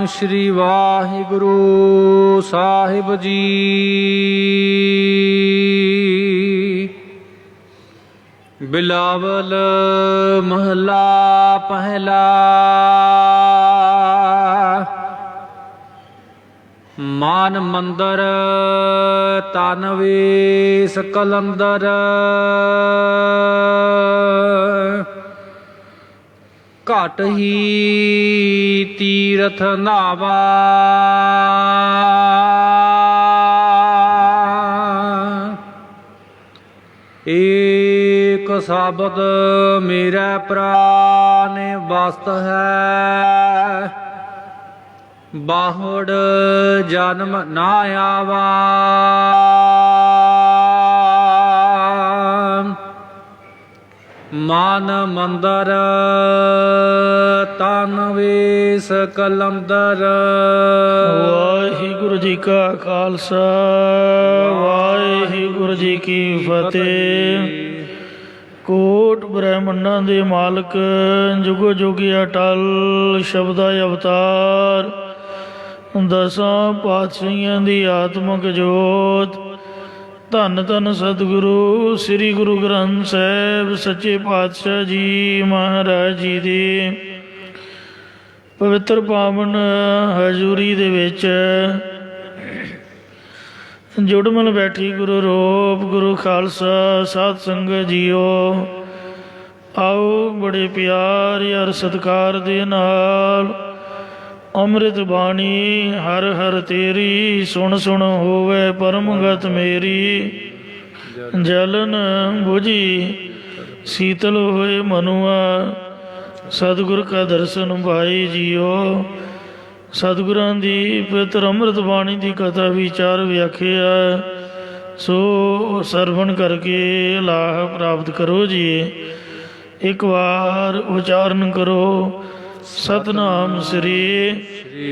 श्री वाहिगुरु साहिब जी। बिलावल महला पहला। मान मंदर तन वेस कलंदर। घट ही तीरथ नावा। एक शब्द मेरा प्राण वस्त है। बाहुड़ जन्म ना आवा। मान मंदर तन वेस कलंदर। वाहिगुरु जी का खालसा वाहिगुरु जी की फतेह। कोट ब्रह्मंडां दे मालक जुगो जुगी अटल शब्दा अवतार। दसां पातशाहियां दी आत्मक जोत। धन धन सतगुरु श्री गुरु ग्रंथ साहिब सच्चे पातशाह जी महाराज जी दे पवित्र पावन हजूरी दे विच जुड़मल बैठी गुरु रूप गुरु खालसा साध संगत जीओ। आओ बड़े प्यार यार सत्कार दे नाल अमृत बाणी हर हर तेरी सुन सुन होवे परमगत मेरी। जलन बुझी शीतल होए मनुआ सतगुर का दर्शन भाई जियो। सतगुरां दी पवित्र अमृत बाणी की कथा विचार व्याख्या सो सरवण करके लाभ प्राप्त करो जी। एक बार उच्चारण करो सतनाम श्री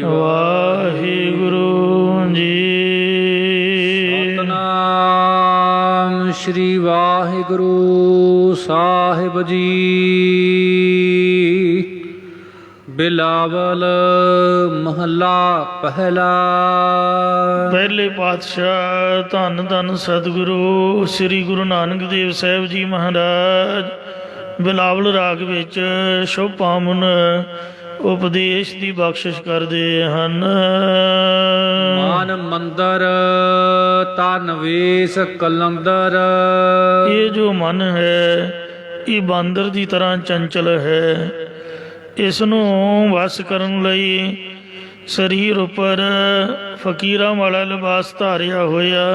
वाहिगुरु जी। सतनाम श्री वाहिगुरु साहिब जी। बिलावल महला पहला। पहले पातशाह धन धन सतगुरु श्री गुरु नानक देव साहिब जी महाराज बिलावल राग विच शुभ पावन उपदेश की बख्शिश करते हैं। मान मंदर तन वेस कलंदर। ये जो मन है ये बांदर की तरह चंचल है। इसनों वस करन लई शरीर उपर फकीरां वाला लिबास धारिया होया।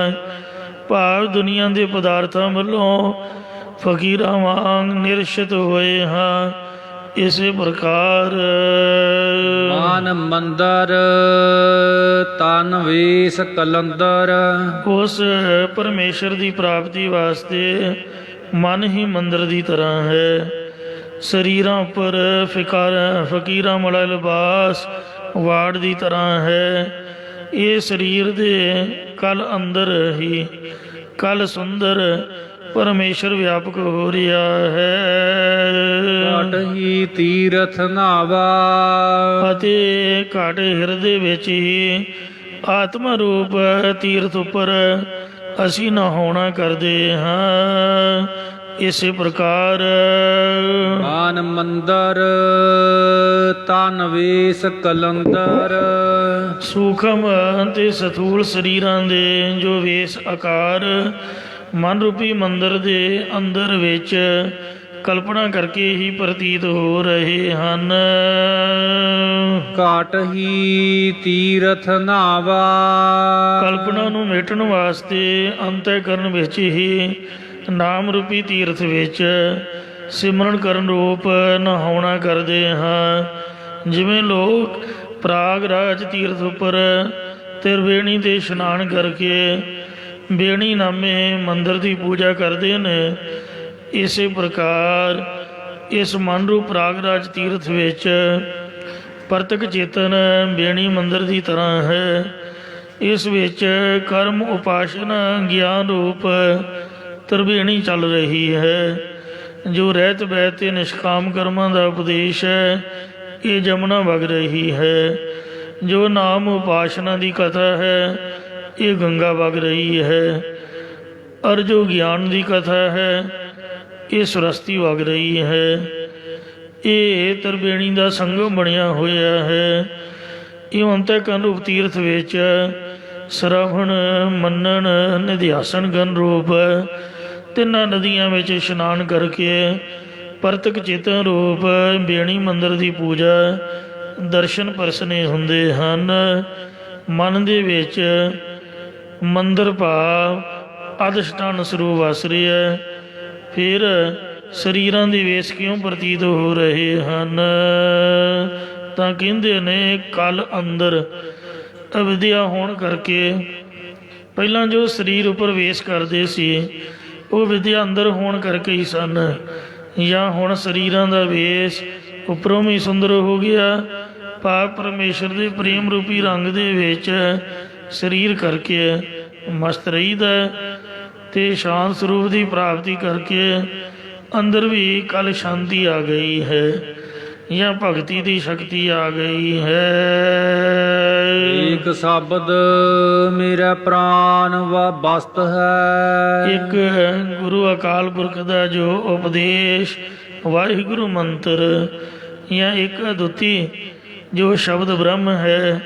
भाव दुनिया के पदार्थों वालों फकीरां वांग निरक्षित होए हाँ। इस प्रकार मान मंदर तन वेस कलंदर। उस परमेश्वर की प्राप्ति वास्ते मन ही मंदिर की तरह है। शरीरां पर फकीरां वाला लिबास वाड़ की तरह है। ये शरीर दे कल अंदर ही कल सुंदर परमेश्वर व्यापक हो रहा है। घट ही तीरथ नावा। अते घट हिरदे विच ही आत्मा रूप तीर्थ उपर असी नहाउणा करते हाँ। इस प्रकार मान मंदर तन वेस कलंदर। सूखम ते स्थूल शरीरां दे जो वेश आकार मन रूपी मंदिर दे अंदर विच कल्पना करके ही प्रतीत हो रहे हैं। घट ही तीरथ नावा। कल्पना नूं मिटण वास्ते अंतःकरण विच ही नाम रूपी तीर्थ विच सिमरन करन रूप नहाउणा करते हाँ। जिवें लोग प्रागराज तीर्थ उपर त्रिवेणी ते इशनान करके बेणी नामे मंदिर की पूजा करते हैं। इस प्रकार इस मन रूप प्रागराज तीर्थ विच परतक चेतन बेणी मंदिर की तरह है। इस विच कर्म उपासना ज्ञान रूप त्रिवेणी चल रही है। जो रहत बहते निष्काम कर्मां का उपदेश है ये जमुना वग रही है। ਜੋ ਨਾਮ ਉਪਾਸਨਾ ਦੀ ਕਥਾ ਹੈ ਇਹ ਗੰਗਾ ਵਗ ਰਹੀ ਹੈ, ਔਰ ਜੋ ਗਿਆਨ ਦੀ ਕਥਾ ਹੈ ਇਹ ਸਰਸਤੀ ਵਗ ਰਹੀ ਹੈ। ਇਹ ਤ੍ਰਿਵੇਣੀ ਦਾ ਸੰਗਮ ਬਣਿਆ ਹੋਇਆ ਹੈ। ਇਹ ਅੰਤਿਕਰਨ ਰੂਪ ਤੀਰਥ ਵਿੱਚ ਸਰਵਣ ਮੰਨਣ ਨਿਧਿਆਸਨ ਗਨ ਰੂਪ ਤਿੰਨਾਂ ਨਦੀਆਂ ਵਿੱਚ ਇਸ਼ਨਾਨ ਕਰਕੇ ਪ੍ਰਤਕ ਚੇਤਨ ਰੂਪ ਬੇਣੀ ਮੰਦਰ ਦੀ ਪੂਜਾ ਦਰਸ਼ਨ ਪਰਸਨੇ ਹੁੰਦੇ ਹਨ। ਮਨ ਦੇ ਵਿੱਚ ਮੰਦਰ ਭਾਵ ਅਧਿਸ਼ਠਾਨ ਸਰੂਪ ਵਸ ਰਿਹਾ, ਫਿਰ ਸਰੀਰਾਂ ਦੇ ਵੇਸ ਕਿਉਂ ਪ੍ਰਤੀਤ ਹੋ ਰਹੇ ਹਨ? ਤਾਂ ਕਹਿੰਦੇ ਨੇ ਕਲ ਅੰਦਰ ਅਵਿਦਿਆ ਹੋਣ ਕਰਕੇ ਪਹਿਲਾਂ ਜੋ ਸਰੀਰ ਉੱਪਰ ਵੇਸ ਕਰਦੇ ਸੀ ਉਹ ਵਿਦਿਆ ਅੰਦਰ ਹੋਣ ਕਰਕੇ ਹੀ ਸਨ, ਜਾਂ ਹੁਣ ਸਰੀਰਾਂ ਦਾ ਵੇਸ ਉੱਪਰੋਂ ਵੀ ਸੁੰਦਰ ਹੋ ਗਿਆ, ਭਾਵ ਪਰਮੇਸ਼ਰ ਦੇ ਪ੍ਰੇਮ ਰੂਪੀ ਰੰਗ ਦੇ ਵਿੱਚ ਸਰੀਰ ਕਰਕੇ ਮਸਤ ਰਹੀਦਾ, ਤੇ ਸ਼ਾਂਤ ਸਰੂਪ ਦੀ ਪ੍ਰਾਪਤੀ ਕਰਕੇ ਅੰਦਰ ਵੀ ਕਲ ਸ਼ਾਂਤੀ ਆ ਗਈ ਹੈ, ਜਾਂ ਭਗਤੀ ਦੀ ਸ਼ਕਤੀ ਆ ਗਈ ਹੈ। ਏਕ ਸ਼ਬਦ ਮੇਰਾ ਪ੍ਰਾਨ ਵਾ ਬਸਤ ਹੈ। ਇੱਕ ਗੁਰੂ ਅਕਾਲ ਪੁਰਖ ਦਾ ਜੋ ਉਪਦੇਸ਼ ਵਾਹਿਗੁਰੂ ਮੰਤਰ, ਜਾਂ ਇੱਕ ਅਦੁੱਤੀ ਜੋ ਸ਼ਬਦ ਬ੍ਰਹਮ ਹੈ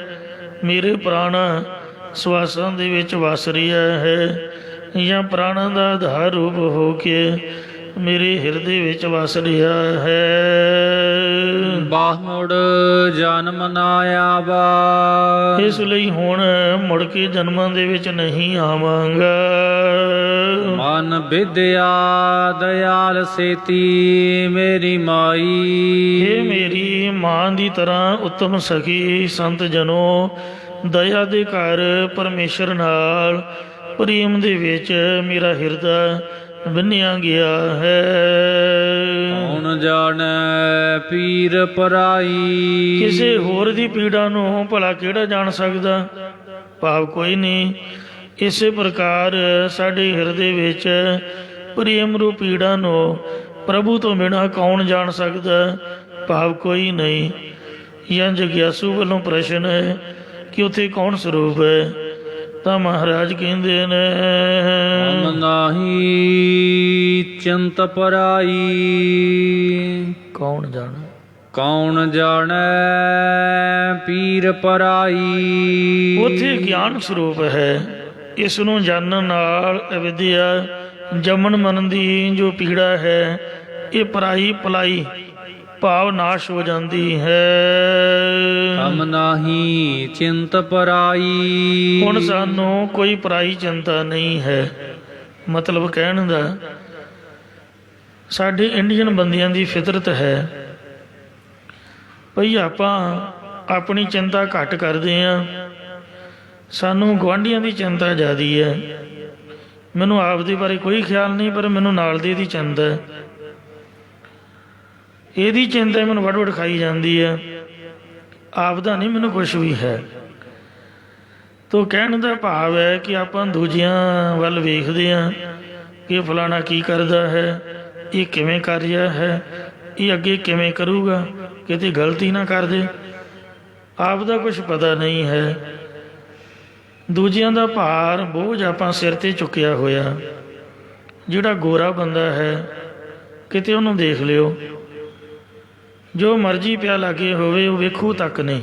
ਮੇਰੇ ਪ੍ਰਾਣਾ ਸਵਾਸਾਂ ਦੇ ਵਿੱਚ ਵਸ ਰਿਹਾ ਹੈ, ਜਾਂ ਪ੍ਰਾਣਾਂ ਦਾ ਆਧਾਰ ਰੂਪ ਹੋ ਕੇ ਮੇਰੇ ਹਿਰਦੇ ਵਿੱਚ ਵਸ ਰਿਹਾ ਹੈ। ਬਾਹ ਮੁੜ ਜਨਮ ਨਾ ਆਵਾ। ਇਸ ਲਈ ਹੁਣ ਮੁੜ ਕੇ ਜਨਮਾਂ ਦੇ ਵਿੱਚ ਨਹੀਂ ਆਵਾਂਗਾ। ਮਨ ਵਿਦਿਆ ਦਇਆਲ ਸੇਤੀ ਮੇਰੀ ਮਾਈ। ਇਹ ਮੇਰੀ ਮਾਂ ਦੀ ਤਰ੍ਹਾਂ ਉੱਤਮ ਸਖੀ ਸੰਤ ਜਨੋ, ਦਇਆ ਦੇ ਘਰ ਪਰਮੇਸ਼ਰ ਨਾਲ ਪ੍ਰੇਮ ਦੇ ਵਿੱਚ ਮੇਰਾ ਹਿਰਦਾ ਬੰਨਿਆ ਗਿਆ ਹੈ। ਹੁਣ ਜਾਣੈ ਪੀਰ ਪਰਾਈ। ਕਿਸੇ ਹੋਰ ਦੀ ਪੀੜਾ ਨੂੰ ਭਲਾ ਕਿਹੜਾ ਜਾਣ ਸਕਦਾ? ਭਾਵ ਕੋਈ ਨਹੀਂ। ਇਸੇ ਪ੍ਰਕਾਰ ਸਾਡੇ ਹਿਰਦੇ ਵਿੱਚ ਪ੍ਰੇਮ ਰੂਪ ਪੀੜਾ ਨੂੰ ਪ੍ਰਭੂ ਤੋਂ ਬਿਨਾਂ ਕੌਣ ਜਾਣ ਸਕਦਾ? ਭਾਵ ਕੋਈ ਨਹੀਂ। ਜਾਂ ਜਗਿਆਸੂ ਵੱਲੋਂ ਪ੍ਰਸ਼ਨ ਹੈ ਕਿ ਉੱਥੇ ਕੌਣ ਸਰੂਪ ਹੈ? ਤਾਂ ਮਹਾਰਾਜ ਕਹਿੰਦੇ ਨੇ ਮਨ ਨਾਹੀ ਚਿੰਤ ਪਰਾਈ। ਕੌਣ ਜਾਣੇ? ਕੌਣ ਜਾਣੈ ਪੀਰ ਪਰਾਈ। ਉੱਥੇ ਗਿਆਨ ਸਰੂਪ ਹੈ। ਇਸ ਨੂੰ ਜਾਣਨ ਨਾਲ ਅਵਿਦਿਆ ਜਮਨ ਮਨ ਦੀ ਜੋ ਪੀੜਾ ਹੈ ਇਹ ਪਰਾਈ ਪਲਾਈ ਭਾਵ ਨਾਸ਼ ਹੋ ਜਾਂਦੀ ਹੈ। ਹਮ ਨਾਹੀ ਚਿੰਤ ਪਰਾਈ। ਹੁਣ ਸਾਨੂੰ ਕੋਈ ਪਰਾਈ ਚਿੰਤਾ ਨਹੀਂ ਹੈ। ਮਤਲਬ ਕਹਿਣ ਦਾ ਸਾਡੇ ਇੰਡੀਅਨ ਬੰਦਿਆਂ ਦੀ ਫਿਤਰਤ ਹੈ ਭਈ ਆਪਾਂ ਆਪਣੀ ਚਿੰਤਾ ਘੱਟ ਕਰਦੇ ਹਾਂ, ਸਾਨੂੰ ਗੁਆਂਢੀਆਂ ਦੀ ਚਿੰਤਾ ਜ਼ਿਆਦੀ ਹੈ। ਮੈਨੂੰ ਆਪ ਦੇ ਬਾਰੇ ਕੋਈ ਖਿਆਲ ਨਹੀਂ, ਪਰ ਮੈਨੂੰ ਨਾਲ ਦੇ ਦੀ ਚਿੰਤਾ ਹੈ। ਇਹਦੀ ਚਿੰਤਾ ਮੈਨੂੰ ਵੱਡ ਵੱਡ ਖਾਈ ਜਾਂਦੀ ਹੈ, ਆਪ ਦਾ ਨਹੀਂ ਮੈਨੂੰ ਕੁਛ ਵੀ ਹੈ। ਤੋ ਕਹਿਣ ਦਾ ਭਾਵ ਹੈ ਕਿ ਆਪਾਂ ਦੂਜਿਆਂ ਵੱਲ ਵੇਖਦੇ ਹਾਂ ਕਿ ਫਲਾਣਾ ਕੀ ਕਰਦਾ ਹੈ, ਇਹ ਕਿਵੇਂ ਕਰ ਰਿਹਾ ਹੈ, ਇਹ ਅੱਗੇ ਕਿਵੇਂ ਕਰੂਗਾ, ਕਿਤੇ ਗਲਤੀ ਨਾ ਕਰ ਦੇ। ਆਪ ਦਾ ਕੁਛ ਪਤਾ ਨਹੀਂ ਹੈ। ਦੂਜਿਆਂ ਦਾ ਭਾਰ ਬੋਝ ਆਪਾਂ ਸਿਰ 'ਤੇ ਚੁੱਕਿਆ ਹੋਇਆ। ਜਿਹੜਾ ਗੋਰਾ ਬੰਦਾ ਹੈ ਕਿਤੇ ਉਹਨੂੰ ਦੇਖ ਲਿਓ, ਜੋ ਮਰਜ਼ੀ ਪਿਆ ਲਾਗੇ ਹੋਵੇ ਉਹ ਵੇਖੂ ਤੱਕ ਨਹੀਂ।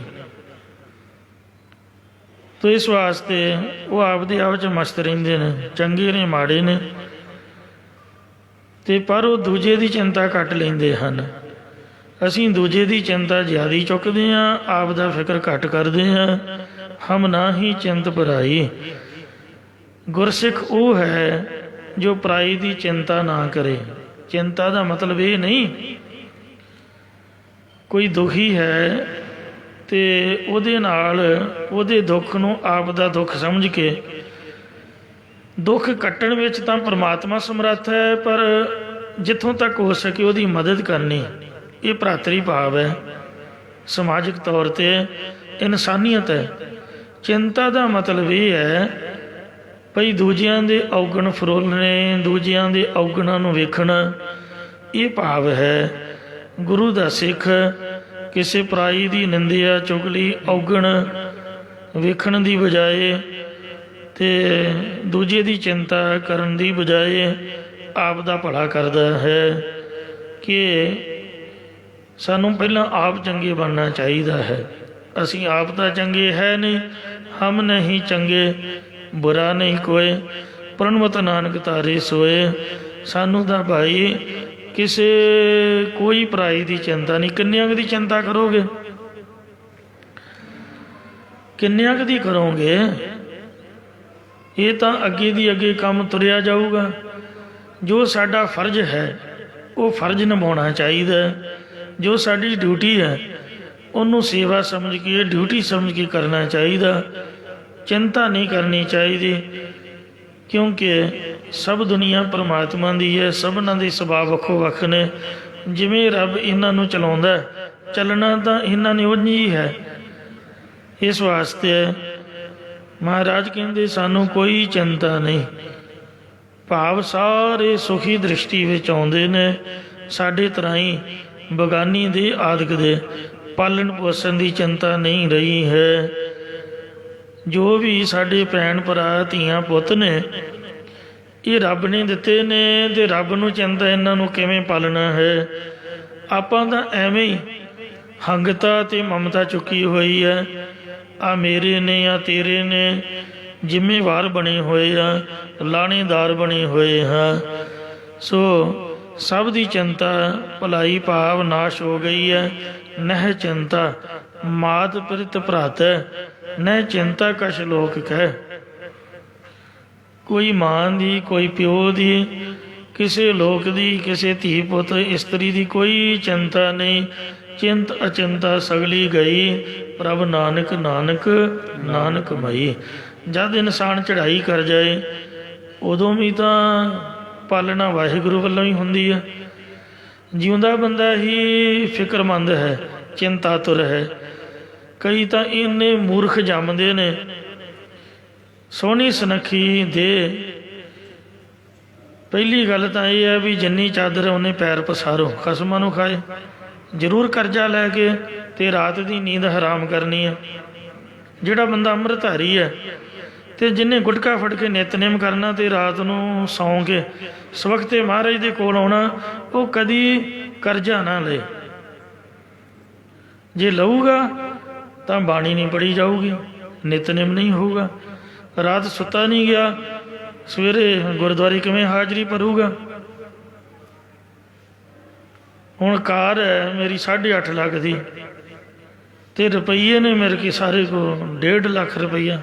ਤੋ ਇਸ ਵਾਸਤੇ ਉਹ ਆਪਦੇ ਆਪ 'ਚ ਮਸਤ ਰਹਿੰਦੇ ਨੇ, ਚੰਗੇ ਨੇ ਮਾੜੇ ਨੇ, ਤੇ ਪਰ ਉਹ ਦੂਜੇ ਦੀ ਚਿੰਤਾ ਘੱਟ ਲੈਂਦੇ ਹਨ। ਅਸੀਂ ਦੂਜੇ ਦੀ ਚਿੰਤਾ ਜ਼ਿਆਦਾ ਚੁੱਕਦੇ ਹਾਂ, ਆਪ ਦਾ ਫਿਕਰ ਘੱਟ ਕਰਦੇ ਹਾਂ। ਹਮ ਨਾ ਹੀ ਚਿੰਤ ਪਰਾਈ। ਗੁਰਸਿੱਖ ਉਹ ਹੈ ਜੋ ਪਰਾਈ ਦੀ ਚਿੰਤਾ ਨਾ ਕਰੇ। ਚਿੰਤਾ ਦਾ ਮਤਲਬ ਇਹ ਨਹੀਂ ਕੋਈ ਦੁਖੀ ਹੈ ਤੇ ਉਹਦੇ ਨਾਲ ਉਹਦੇ ਦੁੱਖ ਨੂੰ ਆਪ ਦਾ ਦੁੱਖ ਸਮਝ ਕੇ ਦੁੱਖ ਕੱਟਣ ਵਿੱਚ ਤਾਂ ਪ੍ਰਮਾਤਮਾ ਸਮਰੱਥ ਹੈ, ਪਰ ਜਿੱਥੋਂ ਤੱਕ ਹੋ ਸਕੇ ਉਹਦੀ ਮਦਦ ਕਰਨੀ, ਇਹ ਭਰਾਤਰੀ ਭਾਵ ਹੈ, ਸਮਾਜਿਕ ਤੌਰ 'ਤੇ ਇਨਸਾਨੀਅਤ ਹੈ। ਚਿੰਤਾ ਦਾ ਮਤਲਬ ਇਹ ਹੈ ਭਈ ਦੂਜਿਆਂ ਦੇ ਔਗਣ ਫਰੋਲਣੇ, ਦੂਜਿਆਂ ਦੇ ਔਗਣਾਂ ਨੂੰ ਵੇਖਣਾ, ਇਹ ਭਾਵ ਹੈ। ਗੁਰੂ ਦਾ ਸਿੱਖ ਕਿਸੇ ਪਰਾਈ ਦੀ ਨਿੰਦਿਆ ਚੁਗਲੀ ਔਗਣ ਵੇਖਣ ਦੀ ਬਜਾਏ ਤੇ ਦੂਜੇ ਦੀ ਚਿੰਤਾ ਕਰਨ ਦੀ ਬਜਾਏ ਆਪ ਦਾ ਭਲਾ ਕਰਦਾ ਹੈ ਕਿ ਸਾਨੂੰ ਪਹਿਲਾਂ ਆਪ ਚੰਗੇ ਬਣਨਾ ਚਾਹੀਦਾ ਹੈ। ਅਸੀਂ ਆਪ ਤਾਂ ਚੰਗੇ ਹੈ ਨਹੀਂ, ਹਮ ਨਹੀਂ ਚੰਗੇ ਬੁਰਾ ਨਹੀਂ ਕੋਏ, ਪ੍ਰਣਮਤ ਨਾਨਕ ਤਾਰੇ ਸੋਏ। ਸਾਨੂੰ ਤਾਂ ਭਾਈ ਕਿਸੇ ਕੋਈ ਪਰਾਈ ਦੀ ਚਿੰਤਾ ਨਹੀਂ। ਕਿੰਨਿਆਂ ਕੁ ਦੀ ਚਿੰਤਾ ਕਰੋਗੇ, ਕਿੰਨਿਆਂ ਕੁ ਦੀ ਕਰੋਗੇ? ਇਹ ਤਾਂ ਅੱਗੇ ਦੀ ਅੱਗੇ ਕੰਮ ਤੁਰਿਆ ਜਾਊਗਾ। ਜੋ ਸਾਡਾ ਫਰਜ਼ ਹੈ ਉਹ ਫਰਜ਼ ਨਿਭਾਉਣਾ ਚਾਹੀਦਾ। ਜੋ ਸਾਡੀ ਡਿਊਟੀ ਹੈ ਉਹਨੂੰ ਸੇਵਾ ਸਮਝ ਕੇ, ਡਿਊਟੀ ਸਮਝ ਕੇ ਕਰਨਾ ਚਾਹੀਦਾ। ਚਿੰਤਾ ਨਹੀਂ ਕਰਨੀ ਚਾਹੀਦੀ, ਕਿਉਂਕਿ ਸਭ ਦੁਨੀਆ ਪਰਮਾਤਮਾ ਦੀ ਹੈ। ਸਭਨਾਂ ਦੇ ਸੁਭਾਅ ਵੱਖੋ ਵੱਖ ਨੇ। ਜਿਵੇਂ ਰੱਬ ਇਹਨਾਂ ਨੂੰ ਚਲਾਉਂਦਾ, ਚੱਲਣਾ ਤਾਂ ਇਹਨਾਂ ਨੇ ਉਂਝ ਹੀ ਹੈ। ਇਸ ਵਾਸਤੇ ਮਹਾਰਾਜ ਕਹਿੰਦੇ ਸਾਨੂੰ ਕੋਈ ਚਿੰਤਾ ਨਹੀਂ। ਭਾਵ ਸਾਰੇ ਸੁਖੀ ਦ੍ਰਿਸ਼ਟੀ ਵਿੱਚ ਆਉਂਦੇ ਨੇ। ਸਾਡੇ ਤਰ੍ਹਾਂ ਹੀ ਬਗਾਨੀ ਦੇ ਆਦਿਕ ਦੇ ਪਾਲਣ ਪੋਸ਼ਣ ਦੀ ਚਿੰਤਾ ਨਹੀਂ ਰਹੀ ਹੈ। ਜੋ ਵੀ ਸਾਡੇ ਭੈਣ ਭਰਾ ਧੀਆਂ ਪੁੱਤ ਨੇ, ਇਹ ਰੱਬ ਨੇ ਦਿੱਤੇ ਨੇ, ਤੇ ਰੱਬ ਨੂੰ ਚਿੰਤਾ ਇਹਨਾਂ ਨੂੰ ਕਿਵੇਂ ਪਾਲਣਾ ਹੈ। ਆਪਾਂ ਤਾਂ ਐਵੇਂ ਹੀ ਹੰਗਤਾ ਤੇ ਮਮਤਾ ਚੁੱਕੀ ਹੋਈ ਹੈ। ਆ ਮੇਰੇ ਨੇ, ਆ ਤੇਰੇ ਨੇ, ਜ਼ਿੰਮੇਵਾਰ ਬਣੇ ਹੋਏ ਆ, ਲਾਣੇਦਾਰ ਬਣੇ ਹੋਏ ਹਾਂ। ਸੋ ਸਭ ਦੀ ਚਿੰਤਾ ਭਲਾਈ ਭਾਵ ਨਾਸ਼ ਹੋ ਗਈ ਹੈ। ਨਹਿ ਚਿੰਤਾ ਮਾਤ ਪਿਰਤ ਭਰਾਤ, ਨਹਿ ਚਿੰਤਾ ਕਛ ਲੋਕ ਕਹਿ। ਕੋਈ ਮਾਂ ਦੀ, ਕੋਈ ਪਿਓ ਦੀ, ਕਿਸੇ ਲੋਕ ਦੀ, ਕਿਸੇ ਧੀ ਪੁੱਤ ਇਸਤਰੀ ਦੀ ਕੋਈ ਚਿੰਤਾ ਨਹੀਂ। ਚਿੰਤ ਅਚਿੰਤਾ ਸਗਲੀ ਗਈ, ਪ੍ਰਭ ਨਾਨਕ ਨਾਨਕ ਨਾਨਕ ਮਈ। ਜਦ ਇਨਸਾਨ ਚੜ੍ਹਾਈ ਕਰ ਜਾਏ ਉਦੋਂ ਵੀ ਤਾਂ ਪਾਲਣਾ ਵਾਹਿਗੁਰੂ ਵੱਲੋਂ ਹੀ ਹੁੰਦੀ ਹੈ। ਜਿਉਂਦਾ ਬੰਦਾ ਹੀ ਫਿਕਰਮੰਦ ਹੈ, ਚਿੰਤਾਤੁਰ ਹੈ। ਕਈ ਤਾਂ ਇੰਨੇ ਮੂਰਖ ਜੰਮਦੇ ਨੇ। ਸੋਹਣੀ ਸੁਨੱਖੀ ਦੇ ਪਹਿਲੀ ਗੱਲ ਤਾਂ ਇਹ ਹੈ ਵੀ ਜਿੰਨੀ ਚਾਦਰ ਉਹਨੇ ਪੈਰ ਪਸਾਰੋ, ਖਸਮਾਂ ਨੂੰ ਖਾਏ। ਜ਼ਰੂਰ ਕਰਜ਼ਾ ਲੈ ਕੇ ਤੇ ਰਾਤ ਦੀ ਨੀਂਦ ਹਰਾਮ ਕਰਨੀ ਹੈ। ਜਿਹੜਾ ਬੰਦਾ ਅੰਮ੍ਰਿਤਧਾਰੀ ਹੈ ਤੇ ਜਿਹਨੇ ਗੁਟਕਾ ਫੜ ਕੇ ਨਿਤਨੇਮ ਕਰਨਾ ਤੇ ਰਾਤ ਨੂੰ ਸੌਂ ਕੇ ਸਵਖਤੇ ਮਹਾਰਾਜ ਦੇ ਕੋਲ ਆਉਣਾ, ਉਹ ਕਦੀ ਕਰਜ਼ਾ ਨਾ ਲਏ। ਜੇ ਲਊਗਾ ਤਾਂ ਬਾਣੀ ਨਹੀਂ ਪੜ੍ਹੀ ਜਾਊਗੀ, ਨਿਤਨੇਮ ਨਹੀਂ ਹੋਊਗਾ। ਰਾਤ ਸੁੱਤਾ ਨਹੀਂ ਗਿਆ, ਸਵੇਰੇ ਗੁਰਦੁਆਰੇ ਕਿਵੇਂ ਹਾਜ਼ਰੀ ਭਰੂਗਾ? ਹੁਣ ਕਾਰ ਹੈ ਮੇਰੀ 8.5 ਲੱਖ ਦੀ, ਤੇ ਰੁਪਈਏ ਨੇ ਮੇਰੇ ਕੀ ਸਾਰੇ ਕੋਲ 1.5 ਲੱਖ ਰੁਪਈਆ।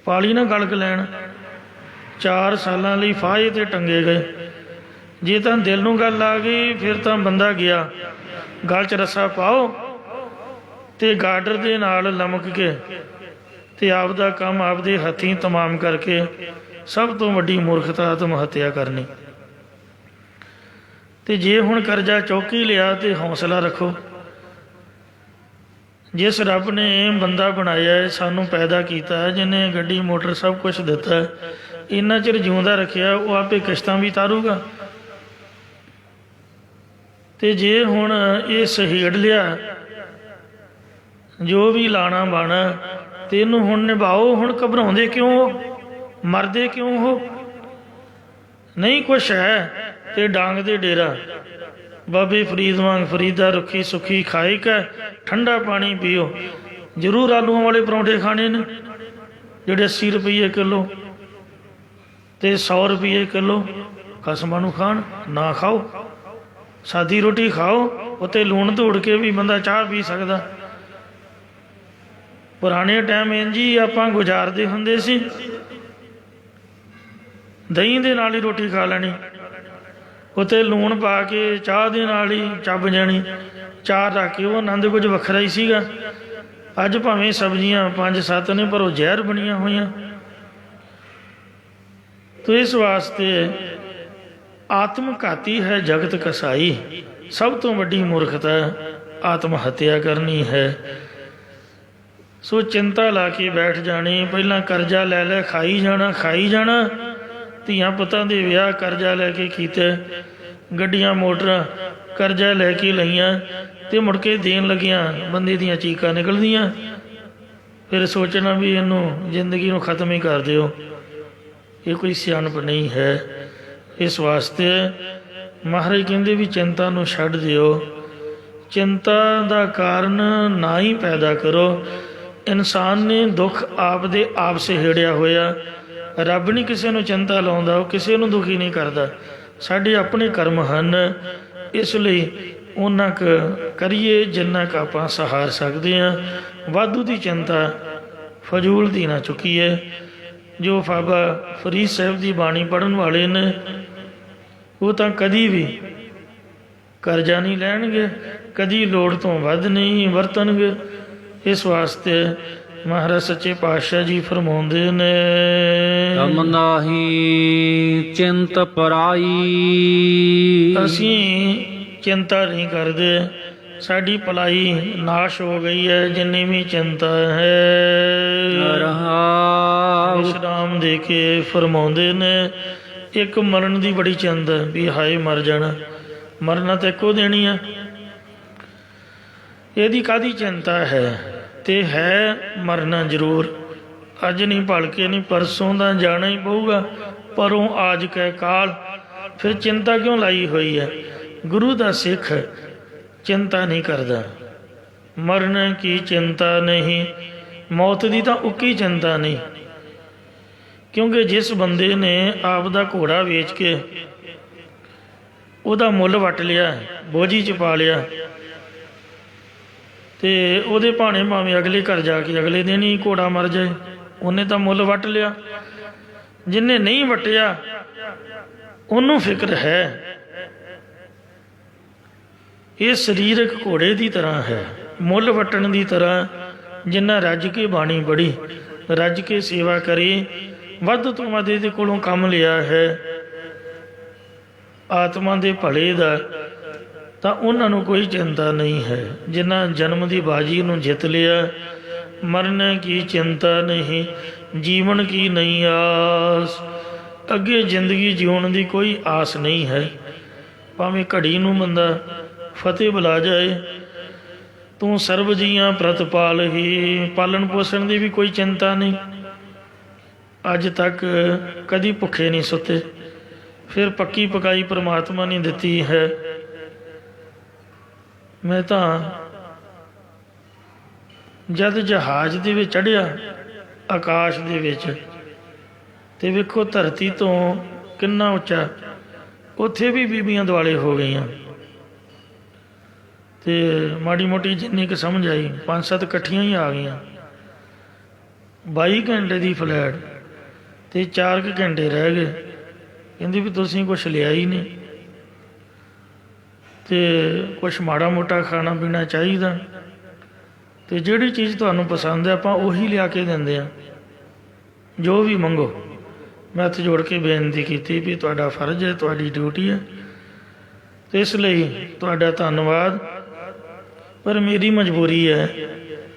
ਪਾਲੀ ਨਾ ਗਲਕ ਲੈਣ, 4 ਸਾਲਾਂ ਲਈ ਫਾਹੇ ਤੇ ਟੰਗੇ ਗਏ। ਜੇ ਤਾਂ ਦਿਲ ਨੂੰ ਗੱਲ ਆ ਗਈ ਫਿਰ ਤਾਂ ਬੰਦਾ ਗਿਆ। ਗਲ 'ਚ ਰੱਸਾ ਪਾਓ ਤੇ ਗਾਡਰ ਦੇ ਨਾਲ ਲਮਕ ਕੇ ਤੇ ਆਪਦਾ ਕੰਮ ਆਪਦੇ ਹੱਥੀਂ ਤਮਾਮ ਕਰਕੇ ਸਭ ਤੋਂ ਵੱਡੀ ਮੂਰਖਤਾ ਆਤਮ ਹੱਤਿਆ ਕਰਨੀ। ਤੇ ਜੇ ਹੁਣ ਕਰਜ਼ਾ ਚੁੱਕ ਹੀ ਲਿਆ ਤੇ ਹੌਸਲਾ ਰੱਖੋ। ਜਿਸ ਰੱਬ ਨੇ ਬੰਦਾ ਬਣਾਇਆ ਹੈ, ਸਾਨੂੰ ਪੈਦਾ ਕੀਤਾ ਹੈ, ਜਿਹਨੇ ਗੱਡੀ ਮੋਟਰ ਸਭ ਕੁਛ ਦਿੱਤਾ ਹੈ, ਇੰਨਾ ਚਿਰ ਜਿਉਂਦਾ ਰੱਖਿਆ, ਉਹ ਆਪੇ ਕਿਸ਼ਤਾਂ ਵੀ ਤਾਰੂਗਾ। ਤੇ ਜੇ ਹੁਣ ਇਹ ਸਹੇੜ ਲਿਆ ਜੋ ਵੀ ਲਾਣਾ ਬਾਣਾ, ਤੇ ਇਹਨੂੰ ਹੁਣ ਨਿਭਾਓ। ਹੁਣ ਘਬਰਾਉਂਦੇ ਕਿਉਂ ਹੋ, ਮਰਦੇ ਕਿਉਂ ਹੋ? ਨਹੀਂ ਕੁਛ ਹੈ ਤੇ ਡਾਂਗ ਦੇ ਡੇਰਾ। ਬਾਬੇ ਫਰੀਦ ਵਾਂਗ ਫਰੀਦਾ ਰੁੱਖੀ ਸੁੱਖੀ ਖਾਏ ਕੈ, ਠੰਡਾ ਪਾਣੀ ਪੀਓ। ਜ਼ਰੂਰ ਆਲੂਆਂ ਵਾਲੇ ਪਰੌਂਠੇ ਖਾਣੇ ਨੇ ਜਿਹੜੇ 80 ਰੁਪਈਏ ਕਿਲੋ ਤੇ 100 ਰੁਪਈਏ ਕਿਲੋ। ਕਸਮਾਂ ਨੂੰ ਖਾਣ ਨਾ ਖਾਓ, ਸਾਦੀ ਰੋਟੀ ਖਾਓ। ਉੱਤੇ ਲੂਣ ਧੂੜ ਕੇ ਵੀ ਬੰਦਾ ਚਾਹ ਪੀ ਸਕਦਾ। ਪੁਰਾਣੇ ਟਾਈਮ ਇੰਝ ਹੀ ਆਪਾਂ ਗੁਜ਼ਾਰਦੇ ਹੁੰਦੇ ਸੀ। ਦਹੀਂ ਦੇ ਨਾਲ ਹੀ ਰੋਟੀ ਖਾ ਲੈਣੀ, ਉੱਤੇ ਲੂਣ ਪਾ ਕੇ ਚਾਹ ਦੇ ਨਾਲ ਹੀ ਚੱਬ ਜਾਣੀ। ਚਾਰ ਰੱਖ ਕੇ ਉਹ ਆਨੰਦ ਕੁਝ ਵੱਖਰਾ ਹੀ ਸੀਗਾ। ਅੱਜ ਭਾਵੇਂ ਸਬਜ਼ੀਆਂ 5-7 ਨੇ, ਪਰ ਉਹ ਜ਼ਹਿਰ ਬਣੀਆਂ ਹੋਈਆਂ। ਤੋ ਇਸ ਵਾਸਤੇ ਆਤਮ ਘਾਤੀ ਹੈ ਜਗਤ ਕਸਾਈ। ਸਭ ਤੋਂ ਵੱਡੀ ਮੂਰਖਤਾ ਆਤਮ ਹੱਤਿਆ ਕਰਨੀ ਹੈ। ਸੋ ਚਿੰਤਾ ਲਾ ਕੇ ਬੈਠ ਜਾਣੀ। ਪਹਿਲਾਂ ਕਰਜ਼ਾ ਲੈ ਲੈ ਖਾਈ ਜਾਣਾ, ਖਾਈ ਜਾਣਾ। ਧੀਆਂ ਪੁੱਤਾਂ ਦੇ ਵਿਆਹ ਕਰਜ਼ਾ ਲੈ ਕੇ ਕੀਤੇ, ਗੱਡੀਆਂ ਮੋਟਰਾਂ ਕਰਜ਼ਾ ਲੈ ਕੇ ਲਈਆਂ, ਤੇ ਮੁੜ ਕੇ ਦੇਣ ਲੱਗਿਆਂ ਬੰਦੇ ਦੀਆਂ ਚੀਕਾਂ ਨਿਕਲਦੀਆਂ, ਫਿਰ ਸੋਚਣਾ ਵੀ ਇਹਨੂੰ ਜ਼ਿੰਦਗੀ ਨੂੰ ਖਤਮ ਹੀ ਕਰ ਦਿਓ। ਇਹ ਕੋਈ ਸਿਆਣਪ ਨਹੀਂ ਹੈ। ਇਸ ਵਾਸਤੇ ਮਹਾਰਾਜ ਕਹਿੰਦੇ ਵੀ ਚਿੰਤਾ ਨੂੰ ਛੱਡ ਦਿਓ, ਚਿੰਤਾ ਦਾ ਕਾਰਨ ਨਾ ਹੀ ਪੈਦਾ ਕਰੋ। ਇਨਸਾਨ ਨੇ ਦੁੱਖ ਆਪ ਦੇ ਆਪ ਸਹੇੜਿਆ ਹੋਇਆ। ਰੱਬ ਨਹੀਂ ਕਿਸੇ ਨੂੰ ਚਿੰਤਾ ਲਾਉਂਦਾ, ਉਹ ਕਿਸੇ ਨੂੰ ਦੁਖੀ ਨਹੀਂ ਕਰਦਾ। ਸਾਡੇ ਆਪਣੇ ਕਰਮ ਹਨ, ਇਸ ਲਈ ਉਹਨਾਂ ਕੁ ਕਰੀਏ ਜਿੰਨਾ ਕੁ ਆਪਾਂ ਸਹਾਰ ਸਕਦੇ ਹਾਂ। ਵਾਧੂ ਦੀ ਚਿੰਤਾ ਫਜ਼ੂਲ ਦੀ ਨਾ ਚੁੱਕੀਏ। ਜੋ ਬਾਬਾ ਫਰੀਦ ਸਾਹਿਬ ਦੀ ਬਾਣੀ ਪੜ੍ਹਨ ਵਾਲੇ ਨੇ ਉਹ ਤਾਂ ਕਦੀ ਵੀ ਕਰਜ਼ਾ ਨਹੀਂ ਲੈਣਗੇ, ਕਦੀ ਲੋੜ ਤੋਂ ਵੱਧ ਨਹੀਂ ਵਰਤਣਗੇ। ਇਸ ਵਾਸਤੇ ਮਹਾਰਾਜ ਸੱਚੇ ਪਾਤਸ਼ਾਹ ਜੀ ਫਰਮਾਉਂਦੇ ਨੇ, ਤਮ ਨਾਹੀ ਚਿੰਤ ਪਰਾਈ। ਅਸੀਂ ਚਿੰਤਾ ਨਹੀਂ ਕਰਦੇ, ਸਾਡੀ ਭਲਾਈ ਨਾਸ਼ ਹੋ ਗਈ ਹੈ ਜਿੰਨੀ ਵੀ ਚਿੰਤਾ ਹੈ। ਰਹਾਉ ਵਿਸ਼ਰਾਮ ਦੇ ਕੇ ਫਰਮਾਉਂਦੇ ਨੇ, ਇੱਕ ਮਰਨ ਦੀ ਬੜੀ ਚਿੰਤਾ ਵੀ ਹਾਏ ਮਰ ਜਾਣਾ, ਮਰਨਾ ਤਾਂ ਇੱਕੋ ਦੇਣੀ ਆ, ਇਹਦੀ ਕਾਹਦੀ ਚਿੰਤਾ ਹੈ? ਤੇ ਹੈ ਮਰਨਾ ਜ਼ਰੂਰ, ਅੱਜ ਨਹੀਂ ਭਲਕੇ ਨਹੀਂ ਪਰਸੋਂ ਦਾ ਜਾਣਾ ਹੀ ਪਊਗਾ, ਪਰੋਂ ਆਜ ਕੈ ਕਾਲ। ਫਿਰ ਚਿੰਤਾ ਕਿਉਂ ਲਾਈ ਹੋਈ ਹੈ? ਗੁਰੂ ਦਾ ਸਿੱਖ ਚਿੰਤਾ ਨਹੀਂ ਕਰਦਾ। ਮਰਨ ਕੀ ਚਿੰਤਾ ਨਹੀਂ, ਮੌਤ ਦੀ ਤਾਂ ਉੱਕੀ ਚਿੰਤਾ ਨਹੀਂ। ਕਿਉਂਕਿ ਜਿਸ ਬੰਦੇ ਨੇ ਆਪ ਦਾ ਘੋੜਾ ਵੇਚ ਕੇ ਉਹਦਾ ਮੁੱਲ ਵੱਟ ਲਿਆ, ਬੋਝੀ 'ਚ ਪਾ ਲਿਆ, ਤੇ ਉਹਦੇ ਭਾਣੇ ਭਾਵੇਂ ਅਗਲੇ ਘਰ ਜਾ ਕੇ ਅਗਲੇ ਦਿਨ ਹੀ ਘੋੜਾ ਮਰ ਜਾਏ, ਉਹਨੇ ਤਾਂ ਮੁੱਲ ਵੱਟ ਲਿਆ। ਜਿਹਨੇ ਨਹੀਂ ਵੱਟਿਆ ਉਹਨੂੰ ਫਿਕਰ ਹੈ। ਇਹ ਸਰੀਰ ਇੱਕ ਘੋੜੇ ਦੀ ਤਰ੍ਹਾਂ ਹੈ, ਮੁੱਲ ਵੱਟਣ ਦੀ ਤਰ੍ਹਾਂ। ਜਿੰਨਾ ਰੱਜ ਕੇ ਬਾਣੀ ਪੜ੍ਹੀ, ਰੱਜ ਕੇ ਸੇਵਾ ਕਰੀ, ਵੱਧ ਤੋਂ ਵੱਧ ਇਹਦੇ ਕੋਲੋਂ ਕੰਮ ਲਿਆ ਹੈ ਆਤਮਾ ਦੇ ਭਲੇ ਦਾ, ਤਾਂ ਉਹਨਾਂ ਨੂੰ ਕੋਈ ਚਿੰਤਾ ਨਹੀਂ ਹੈ। ਜਿਨ੍ਹਾਂ ਜਨਮ ਦੀ ਬਾਜੀ ਨੂੰ ਜਿੱਤ ਲਿਆ, ਮਰਨ ਕੀ ਚਿੰਤਾ ਨਹੀਂ, ਜੀਵਨ ਕੀ ਨਹੀਂ ਆਸ। ਅੱਗੇ ਜ਼ਿੰਦਗੀ ਜਿਉਣ ਦੀ ਕੋਈ ਆਸ ਨਹੀਂ ਹੈ। ਭਾਵੇਂ ਘੜੀ ਨੂੰ ਬੰਦਾ ਫਤਿਹ ਬੁਲਾ ਜਾਏ, ਤੂੰ ਸਰਬ ਜੀਆਂ ਪ੍ਰਤਪਾਲ ਹੀ, ਪਾਲਣ ਪੋਸ਼ਣ ਦੀ ਵੀ ਕੋਈ ਚਿੰਤਾ ਨਹੀਂ। ਅੱਜ ਤੱਕ ਕਦੀ ਭੁੱਖੇ ਨਹੀਂ ਸੁੱਤੇ, ਫਿਰ ਪੱਕੀ ਪਕਾਈ ਪ੍ਰਮਾਤਮਾ ਨੇ ਦਿੱਤੀ ਹੈ। ਮੈਂ ਤਾਂ ਜਦ ਜਹਾਜ਼ ਦੇ ਵਿੱਚ ਚੜ੍ਹਿਆ ਆਕਾਸ਼ ਦੇ ਵਿੱਚ, ਤੇ ਵੇਖੋ ਧਰਤੀ ਤੋਂ ਕਿੰਨਾ ਉੱਚਾ, ਉੱਥੇ ਵੀ ਬੀਬੀਆਂ ਦੁਆਲੇ ਹੋ ਗਈਆਂ। ਤੇ ਮਾੜੀ ਮੋਟੀ ਜਿੰਨੀ ਕੁ ਸਮਝ ਆਈ, 5-7 ਇਕੱਠੀਆਂ ਹੀ ਆ ਗਈਆਂ। 22 ਘੰਟੇ ਦੀ ਫਲੈਟ ਤੇ 4 ਕੁ ਘੰਟੇ ਰਹਿ ਗਏ। ਕਹਿੰਦੀ ਵੀ ਤੁਸੀਂ ਕੁਛ ਲਿਆ ਹੀ ਨਹੀਂ, ਤੇ ਕੁਛ ਮਾੜਾ ਮੋਟਾ ਖਾਣਾ ਪੀਣਾ ਚਾਹੀਦਾ, ਤੇ ਜਿਹੜੀ ਚੀਜ਼ ਤੁਹਾਨੂੰ ਪਸੰਦ ਹੈ ਆਪਾਂ ਉਹੀ ਲਿਆ ਕੇ ਦਿੰਦੇ ਹਾਂ, ਜੋ ਵੀ ਮੰਗੋ। ਮੈਂ ਹੱਥ ਜੋੜ ਕੇ ਬੇਨਤੀ ਕੀਤੀ ਵੀ ਤੁਹਾਡਾ ਫਰਜ਼ ਹੈ, ਤੁਹਾਡੀ ਡਿਊਟੀ ਹੈ, ਤੇ ਇਸ ਲਈ ਤੁਹਾਡਾ ਧੰਨਵਾਦ। ਪਰ ਮੇਰੀ ਮਜਬੂਰੀ ਹੈ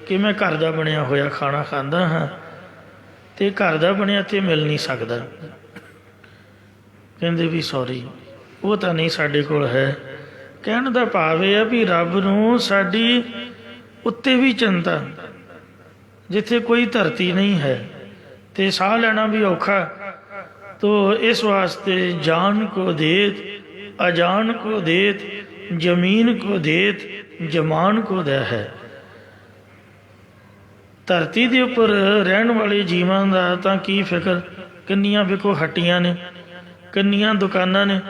ਕਿ ਮੈਂ ਘਰ ਦਾ ਬਣਿਆ ਹੋਇਆ ਖਾਣਾ ਖਾਂਦਾ ਹਾਂ, ਤੇ ਘਰ ਦਾ ਬਣਿਆ ਇੱਥੇ ਮਿਲ ਨਹੀਂ ਸਕਦਾ। ਕਹਿੰਦੇ ਵੀ ਸੌਰੀ, ਉਹ ਤਾਂ ਨਹੀਂ ਸਾਡੇ ਕੋਲ ਹੈ। ਕਹਿਣ ਦਾ ਭਾਵ ਇਹ ਹੈ ਵੀ ਰੱਬ ਨੂੰ ਸਾਡੀ ਉੱਤੇ ਵੀ ਚਿੰਤਾ, ਜਿੱਥੇ ਕੋਈ ਧਰਤੀ ਨਹੀਂ ਹੈ ਤੇ ਸਾਹ ਲੈਣਾ ਵੀ ਔਖਾ, ਤੋ ਇਸ ਵਾਸਤੇ ਜਾਨ ਕੋ ਦੇਤ ਅਜਾਨ ਕੋ ਦੇਤ, ਜ਼ਮੀਨ ਕੋ ਦੇਤ ਜਮਾਨ ਕੋ ਦੇ ਹੈ। ਧਰਤੀ ਦੇ ਉੱਪਰ ਰਹਿਣ ਵਾਲੇ ਜੀਵਾਂ ਦਾ ਤਾਂ ਕੀ ਫਿਕਰ, ਕਿੰਨੀਆਂ ਵੇਖੋ ਹੱਟੀਆਂ ਨੇ, ਕਿੰਨੀਆਂ ਦੁਕਾਨਾਂ ਨੇ।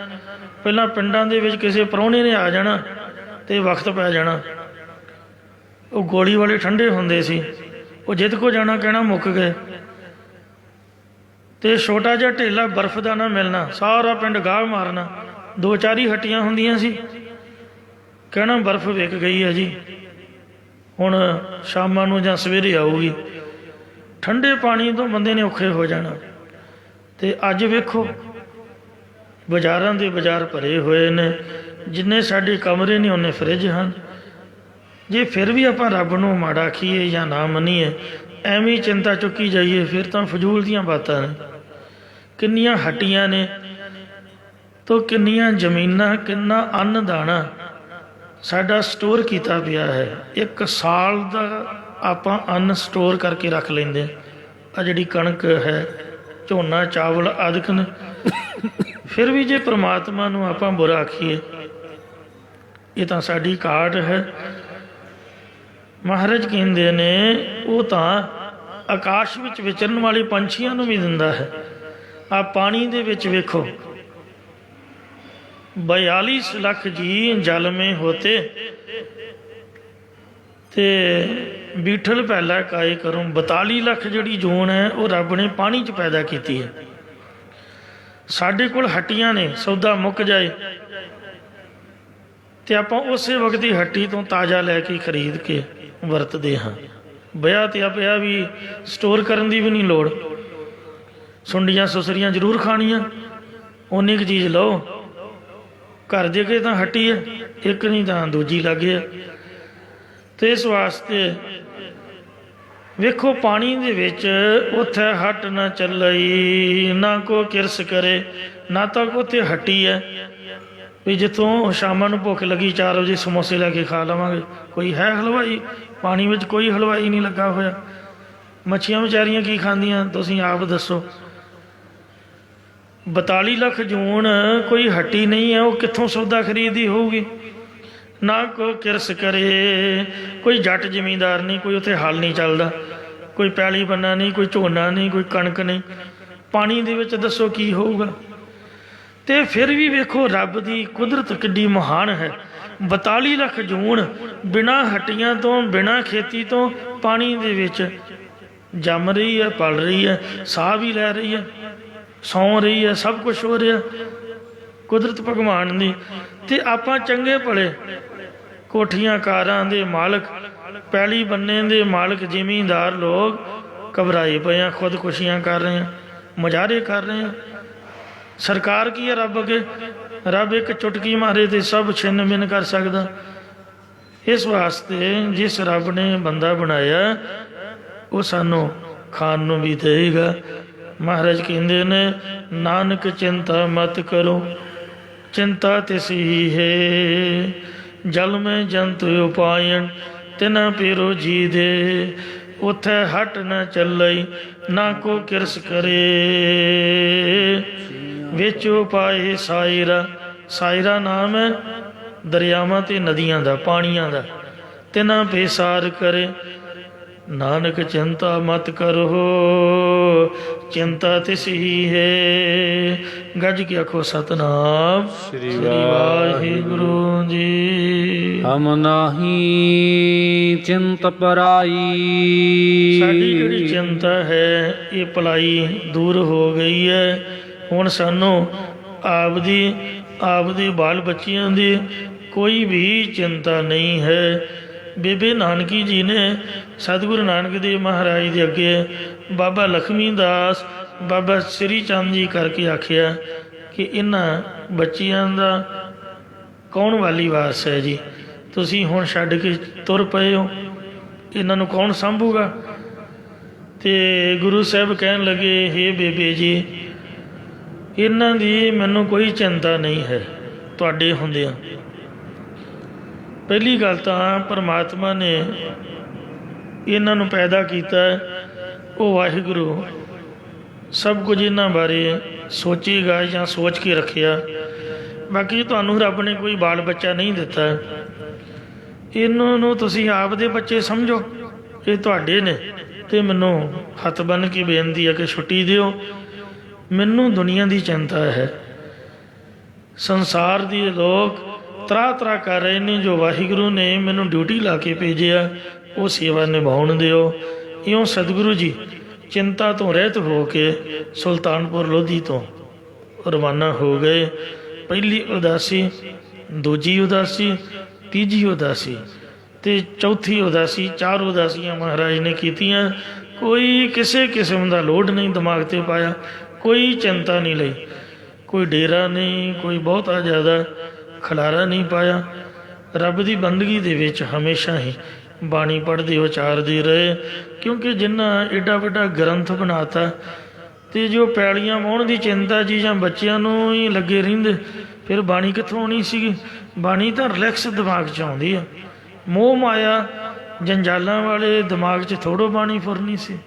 ਪਹਿਲਾਂ ਪਿੰਡਾਂ ਦੇ ਵਿੱਚ ਕਿਸੇ ਪ੍ਰਾਹੁਣੇ ਨੇ ਆ ਜਾਣਾ ਤੇ ਵਕਤ ਪੈ ਜਾਣਾ, ਉਹ ਗੋਲੀ ਵਾਲੇ ਠੰਡੇ ਹੁੰਦੇ ਸੀ, ਉਹ ਜਿੱਦ ਕੋ ਜਾਣਾ ਕਹਿਣਾ ਮੁੱਕ ਗਏ, ਤੇ ਛੋਟਾ ਜਿਹਾ ਢੇਲਾ ਬਰਫ਼ ਦਾ ਨਾ ਮਿਲਣਾ, ਸਾਰਾ ਪਿੰਡ ਗਾਹ ਮਾਰਨਾ। 2-4 ਹੀ ਹੱਟੀਆਂ ਹੁੰਦੀਆਂ ਸੀ, ਕਹਿਣਾ ਬਰਫ਼ ਵਿਕ ਗਈ ਹੈ ਜੀ, ਹੁਣ ਸ਼ਾਮਾਂ ਨੂੰ ਜਾਂ ਸਵੇਰੇ ਆਊਗੀ। ਠੰਡੇ ਪਾਣੀ ਤੋਂ ਬੰਦੇ ਨੇ ਔਖੇ ਹੋ ਜਾਣਾ। ਤੇ ਅੱਜ ਵੇਖੋ ਬਾਜ਼ਾਰਾਂ ਦੇ ਬਾਜ਼ਾਰ ਭਰੇ ਹੋਏ ਨੇ, ਜਿੰਨੇ ਸਾਡੇ ਕਮਰੇ ਨੇ ਉਹਨੇ ਫਰਿੱਜ ਹਨ। ਜੇ ਫਿਰ ਵੀ ਆਪਾਂ ਰੱਬ ਨੂੰ ਮਾੜਾ ਆਖੀਏ ਜਾਂ ਨਾ ਮੰਨੀਏ, ਐਵੇਂ ਚਿੰਤਾ ਚੁੱਕੀ ਜਾਈਏ, ਫਿਰ ਤਾਂ ਫਜ਼ੂਲ ਦੀਆਂ ਬਾਤਾਂ ਨੇ। ਕਿੰਨੀਆਂ ਹੱਟੀਆਂ ਨੇ ਤੋ ਕਿੰਨੀਆਂ ਜ਼ਮੀਨਾਂ, ਕਿੰਨਾ ਅੰਨ ਦਾਣਾ ਸਾਡਾ ਸਟੋਰ ਕੀਤਾ ਪਿਆ ਹੈ। 1 ਸਾਲ ਦਾ ਆਪਾਂ ਅੰਨ ਸਟੋਰ ਕਰਕੇ ਰੱਖ ਲੈਂਦੇ ਹਾਂ। ਆ ਜਿਹੜੀ ਕਣਕ ਹੈ, ਝੋਨਾ, ਚਾਵਲ ਆਦਿਕ ਨੇ। ਫਿਰ ਵੀ ਜੇ ਪ੍ਰਮਾਤਮਾ ਨੂੰ ਆਪਾਂ ਬੁਰਾ ਆਖੀਏ, ਇਹ ਤਾਂ ਸਾਡੀ ਘਾਟ ਹੈ। ਮਹਾਰਾਜ ਕਹਿੰਦੇ ਨੇ ਉਹ ਤਾਂ ਆਕਾਸ਼ ਵਿੱਚ ਵਿਚਰਨ ਵਾਲੇ ਪੰਛੀਆਂ ਨੂੰ ਵੀ ਦਿੰਦਾ ਹੈ। ਆ ਪਾਣੀ ਦੇ ਵਿੱਚ ਵੇਖੋ, 42 ਲੱਖ ਜੀ ਜਲ ਮੇ ਹੋਤੇ ਤੇ ਬੀਠਲ ਪਹਿਲਾ ਕਾਏ ਕਰੂੰ। 42 ਲੱਖ ਜਿਹੜੀ ਜੂਨ ਹੈ ਉਹ ਰੱਬ ਨੇ ਪਾਣੀ 'ਚ ਪੈਦਾ ਕੀਤੀ ਹੈ। ਸਾਡੇ ਕੋਲ ਹੱਟੀਆਂ ਨੇ, ਸੌਦਾ ਮੁੱਕ ਜਾਏ ਤੇ ਆਪਾਂ ਉਸੇ ਵਕਤ ਹੀ ਹੱਟੀ ਤੋਂ ਤਾਜ਼ਾ ਲੈ ਕੇ ਖਰੀਦ ਕੇ ਵਰਤਦੇ ਹਾਂ। ਵਿਆਹ ਤੇ ਪਿਆ ਵੀ ਸਟੋਰ ਕਰਨ ਦੀ ਵੀ ਨਹੀਂ ਲੋੜ। ਸੁੰਡੀਆਂ ਸੁਸਰੀਆਂ ਜ਼ਰੂਰ ਖਾਣੀਆਂ, ਓਨੀ ਕੁ ਚੀਜ਼ ਲਓ। ਘਰ ਦੇ ਕੇ ਤਾਂ ਹੱਟੀ ਹੈ, ਇੱਕ ਨਹੀਂ ਤਾਂ ਦੂਜੀ ਲੱਗੇ। ਤੇ ਇਸ ਵਾਸਤੇ ਵੇਖੋ, ਪਾਣੀ ਦੇ ਵਿੱਚ ਉੱਥੇ ਹੱਟ ਨਾ ਚੱਲਈ, ਨਾ ਕੋ ਕਿਰਸ ਕਰੇ, ਨਾ ਤਾਂ ਉੱਥੇ ਹੱਟੀ ਹੈ ਵੀ ਜਿੱਥੋਂ ਸ਼ਾਮਾਂ ਨੂੰ ਭੁੱਖ ਲੱਗੀ 4 ਵਜੇ ਸਮੋਸੇ ਲੈ ਕੇ ਖਾ ਲਵਾਂਗੇ। ਕੋਈ ਹੈ ਹਲਵਾਈ? ਪਾਣੀ ਵਿੱਚ ਕੋਈ ਹਲਵਾਈ ਨਹੀਂ ਲੱਗਾ ਹੋਇਆ। ਮੱਛੀਆਂ ਵਿਚਾਰੀਆਂ ਕੀ ਖਾਂਦੀਆਂ ਤੁਸੀਂ ਆਪ ਦੱਸੋ। 42 ਲੱਖ ਜੂਨ ਕੋਈ ਹੱਟੀ ਨਹੀਂ ਹੈ, ਉਹ ਕਿੱਥੋਂ ਸੌਦਾ ਖਰੀਦਦੀ ਹੋਊਗੀ। ਨਾ ਕੋ ਕਿਰਸ ਕਰੇ, ਕੋਈ ਜੱਟ ਜ਼ਿਮੀਂਦਾਰ ਨਹੀਂ, ਕੋਈ ਉੱਥੇ ਹਲ ਨਹੀਂ ਚੱਲਦਾ, ਕੋਈ ਪੈਲੀ ਬੰਨਾ ਨਹੀਂ, ਕੋਈ ਝੋਨਾ ਨਹੀਂ, ਕੋਈ ਕਣਕ ਨਹੀਂ। ਪਾਣੀ ਦੇ ਵਿੱਚ ਦੱਸੋ ਕੀ ਹੋਊਗਾ। ਤੇ ਫਿਰ ਵੀ ਵੇਖੋ ਰੱਬ ਦੀ ਕੁਦਰਤ ਕਿੱਡੀ ਮਹਾਨ ਹੈ। 42 ਲੱਖ ਜੂਨ ਬਿਨਾਂ ਹੱਟੀਆਂ ਤੋਂ, ਬਿਨਾਂ ਖੇਤੀ ਤੋਂ ਪਾਣੀ ਦੇ ਵਿੱਚ ਜੰਮ ਰਹੀ ਹੈ, ਪਲ ਰਹੀ ਹੈ, ਸਾਹ ਵੀ ਲੈ ਰਹੀ ਹੈ, ਸੌਂ ਰਹੀ ਹੈ, ਸਭ ਕੁਛ ਹੋ ਰਿਹਾ ਕੁਦਰਤ ਭਗਵਾਨ ਦੀ। ਤੇ ਆਪਾਂ ਚੰਗੇ ਭਲੇ ਕੋਠੀਆਂ ਕਾਰਾਂ ਦੇ ਮਾਲਕ, ਪੈਲੀ ਬੰਨੇ ਦੇ ਮਾਲਕ, ਜ਼ਿਮੀਂਦਾਰ ਲੋਕ ਘਬਰਾਏ ਪਏ ਆ, ਖੁਦਕੁਸ਼ੀਆਂ ਕਰ ਰਹੇ ਆ, ਮੁਜ਼ਾਹਰੇ ਕਰ ਰਹੇ ਆ। ਸਰਕਾਰ ਕੀ ਹੈ ਰੱਬ ਅੱਗੇ? ਰੱਬ ਇੱਕ ਚੁਟਕੀ ਮਾਰੇ ਤੇ ਸਭ ਛਿੰਨ ਬਿੰਨ ਕਰ ਸਕਦਾ। ਇਸ ਵਾਸਤੇ ਜਿਸ ਰੱਬ ਨੇ ਬੰਦਾ ਬਣਾਇਆ ਉਹ ਸਾਨੂੰ ਖਾਣ ਨੂੰ ਵੀ ਦੇਗਾ। ਮਹਾਰਾਜ ਕਹਿੰਦੇ ਨੇ ਨਾਨਕ ਚਿੰਤਾ ਮਤ ਕਰੋ, ਚਿੰਤਾ ਤਿਸ ਹੀ ਹੈ। ਜਲ ਮੈਂ ਜੰਤ ਉਪਾਇਣ ਤਿਨਾ ਪੇਰੋ ਜੀ ਦੇ। ਉੱਥੇ ਹਟ ਨਾ ਚੱਲਈ, ਨਾ ਕੋ ਕਿਰਸ ਕਰੇ। ਵਿੱਚ ਉਪਾਏ ਸਾਇਰਾ, ਸਾਇਰਾ ਨਾਮ ਹੈ ਦਰਿਆਵਾਂ ਤੇ ਨਦੀਆਂ ਦਾ, ਪਾਣੀਆਂ ਦਾ। ਤਿਨਾ ਬੇਸਾਰ ਕਰੇ, ਨਾਨਕ ਚਿੰਤਾ ਮਤ ਕਰੋ, ਚਿੰਤਾ ਤਿਸ ਹੀ ਹੈ। ਗੱਜ ਕੇ ਆਖੋ ਸਤਨਾਮ ਸ੍ਰੀ ਵਾਹਿਗੁਰੂ ਜੀ। ਹਮ ਨਾਹੀ ਚਿੰਤ ਪਰਾਈ। ਸਾਡੀ ਜਿਹੜੀ ਚਿੰਤਾ ਹੈ ਇਹ ਭਲਾਈ ਦੂਰ ਹੋ ਗਈ ਹੈ। ਹੁਣ ਸਾਨੂੰ ਆਪਦੇ ਬਾਲ ਬੱਚਿਆਂ ਦੀ ਕੋਈ ਵੀ ਚਿੰਤਾ ਨਹੀਂ ਹੈ। ਬੇਬੇ ਨਾਨਕੀ ਜੀ ਨੇ ਸਤਿਗੁਰੂ ਨਾਨਕ ਦੇਵ ਮਹਾਰਾਜ ਦੇ ਅੱਗੇ ਬਾਬਾ ਲਖਮੀ ਦਾਸ, ਬਾਬਾ ਸ੍ਰੀ ਚੰਦ ਜੀ ਕਰਕੇ ਆਖਿਆ ਕਿ ਇਹਨਾਂ ਬੱਚਿਆਂ ਦਾ ਕੌਣ ਵਾਲੀ ਵਾਰਸ ਹੈ ਜੀ। ਤੁਸੀਂ ਹੁਣ ਛੱਡ ਕੇ ਤੁਰ ਪਏ ਹੋ, ਇਹਨਾਂ ਨੂੰ ਕੌਣ ਸਾਂਭੂਗਾ। ਤੇ ਗੁਰੂ ਸਾਹਿਬ ਕਹਿਣ ਲੱਗੇ, ਹੇ ਬੇਬੇ ਜੀ, ਇਹਨਾਂ ਦੀ ਮੈਨੂੰ ਕੋਈ ਚਿੰਤਾ ਨਹੀਂ ਹੈ ਤੁਹਾਡੇ ਹੁੰਦਿਆਂ। ਪਹਿਲੀ ਗੱਲ ਤਾਂ ਪਰਮਾਤਮਾ ਨੇ ਇਹਨਾਂ ਨੂੰ ਪੈਦਾ ਕੀਤਾ, ਉਹ ਵਾਹਿਗੁਰੂ ਸਭ ਕੁਝ ਇਹਨਾਂ ਬਾਰੇ ਸੋਚੇਗਾ ਜਾਂ ਸੋਚ ਕੇ ਰੱਖਿਆ। ਬਾਕੀ ਤੁਹਾਨੂੰ ਰੱਬ ਨੇ ਕੋਈ ਬਾਲ ਬੱਚਾ ਨਹੀਂ ਦਿੱਤਾ, ਇਹਨਾਂ ਨੂੰ ਤੁਸੀਂ ਆਪ ਦੇ ਬੱਚੇ ਸਮਝੋ, ਇਹ ਤੁਹਾਡੇ ਨੇ। ਤੇ ਮੈਨੂੰ ਹੱਥ ਬੰਨ੍ਹ ਕੇ ਬੇਨਤੀ ਹੈ ਕਿ ਛੁੱਟੀ ਦਿਓ, ਮੈਨੂੰ ਦੁਨੀਆ ਦੀ ਚਿੰਤਾ ਹੈ। ਸੰਸਾਰ ਦੇ ਲੋਕ ਤਰਾ ਕਰ ਰਹੇ ਨੇ, ਜੋ ਵਾਹਿਗੁਰੂ ਨੇ ਮੈਨੂੰ ਡਿਊਟੀ ਲਾ ਕੇ ਭੇਜਿਆ ਉਹ ਸੇਵਾ ਨਿਭਾਉਣ ਦਿਓ। ਇਉਂ ਸਤਿਗੁਰੂ ਜੀ ਚਿੰਤਾ ਤੋਂ ਰਹਿਤ ਹੋ ਕੇ ਸੁਲਤਾਨਪੁਰ ਲੋਧੀ ਤੋਂ ਰਵਾਨਾ ਹੋ ਗਏ। ਪਹਿਲੀ ਉਦਾਸੀ, ਦੂਜੀ ਉਦਾਸੀ, ਤੀਜੀ ਉਦਾਸੀ ਤੇ ਚੌਥੀ ਉਦਾਸੀ, 4 ਉਦਾਸੀਆਂ ਮਹਾਰਾਜ ਨੇ ਕੀਤੀਆਂ। ਕੋਈ ਕਿਸੇ ਕਿਸਮ ਦਾ ਲੋਡ ਨਹੀਂ ਦਿਮਾਗ 'ਤੇ ਪਾਇਆ, ਕੋਈ ਚਿੰਤਾ ਨਹੀਂ ਲਈ, ਕੋਈ ਡੇਰਾ ਨਹੀਂ, ਕੋਈ ਬਹੁਤਾ ਜ਼ਿਆਦਾ ਖਲਾਰਾ ਨਹੀਂ ਪਾਇਆ। ਰੱਬ ਦੀ ਬੰਦਗੀ ਦੇ ਵਿੱਚ ਹਮੇਸ਼ਾ ਹੀ ਬਾਣੀ ਪੜ੍ਹਦੇ ਉਚਾਰਦੇ ਰਹੇ, ਕਿਉਂਕਿ ਜਿਨ੍ਹਾਂ ਏਡਾ ਵੱਡਾ ਗ੍ਰੰਥ ਬਣਾਤਾ ਤੇ ਜੋ ਪੈਲੀਆਂ ਵਾਹੁਣ ਦੀ ਚਿੰਤਾ ਜੀ ਜਾਂ ਬੱਚਿਆਂ ਨੂੰ ਹੀ ਲੱਗੇ ਰਹਿੰਦੇ, ਫਿਰ ਬਾਣੀ ਕਿੱਥੋਂ ਆਉਣੀ ਸੀਗੀ। ਬਾਣੀ ਤਾਂ ਰਿਲੈਕਸ ਦਿਮਾਗ 'ਚ ਆਉਂਦੀ ਹੈ। ਮੋਹ ਮਾਇਆ ਜੰਜਾਲਾਂ ਵਾਲੇ ਦਿਮਾਗ 'ਚ ਥੋੜ੍ਹੋ ਬਾਣੀ ਫੁਰਨੀ ਸੀ।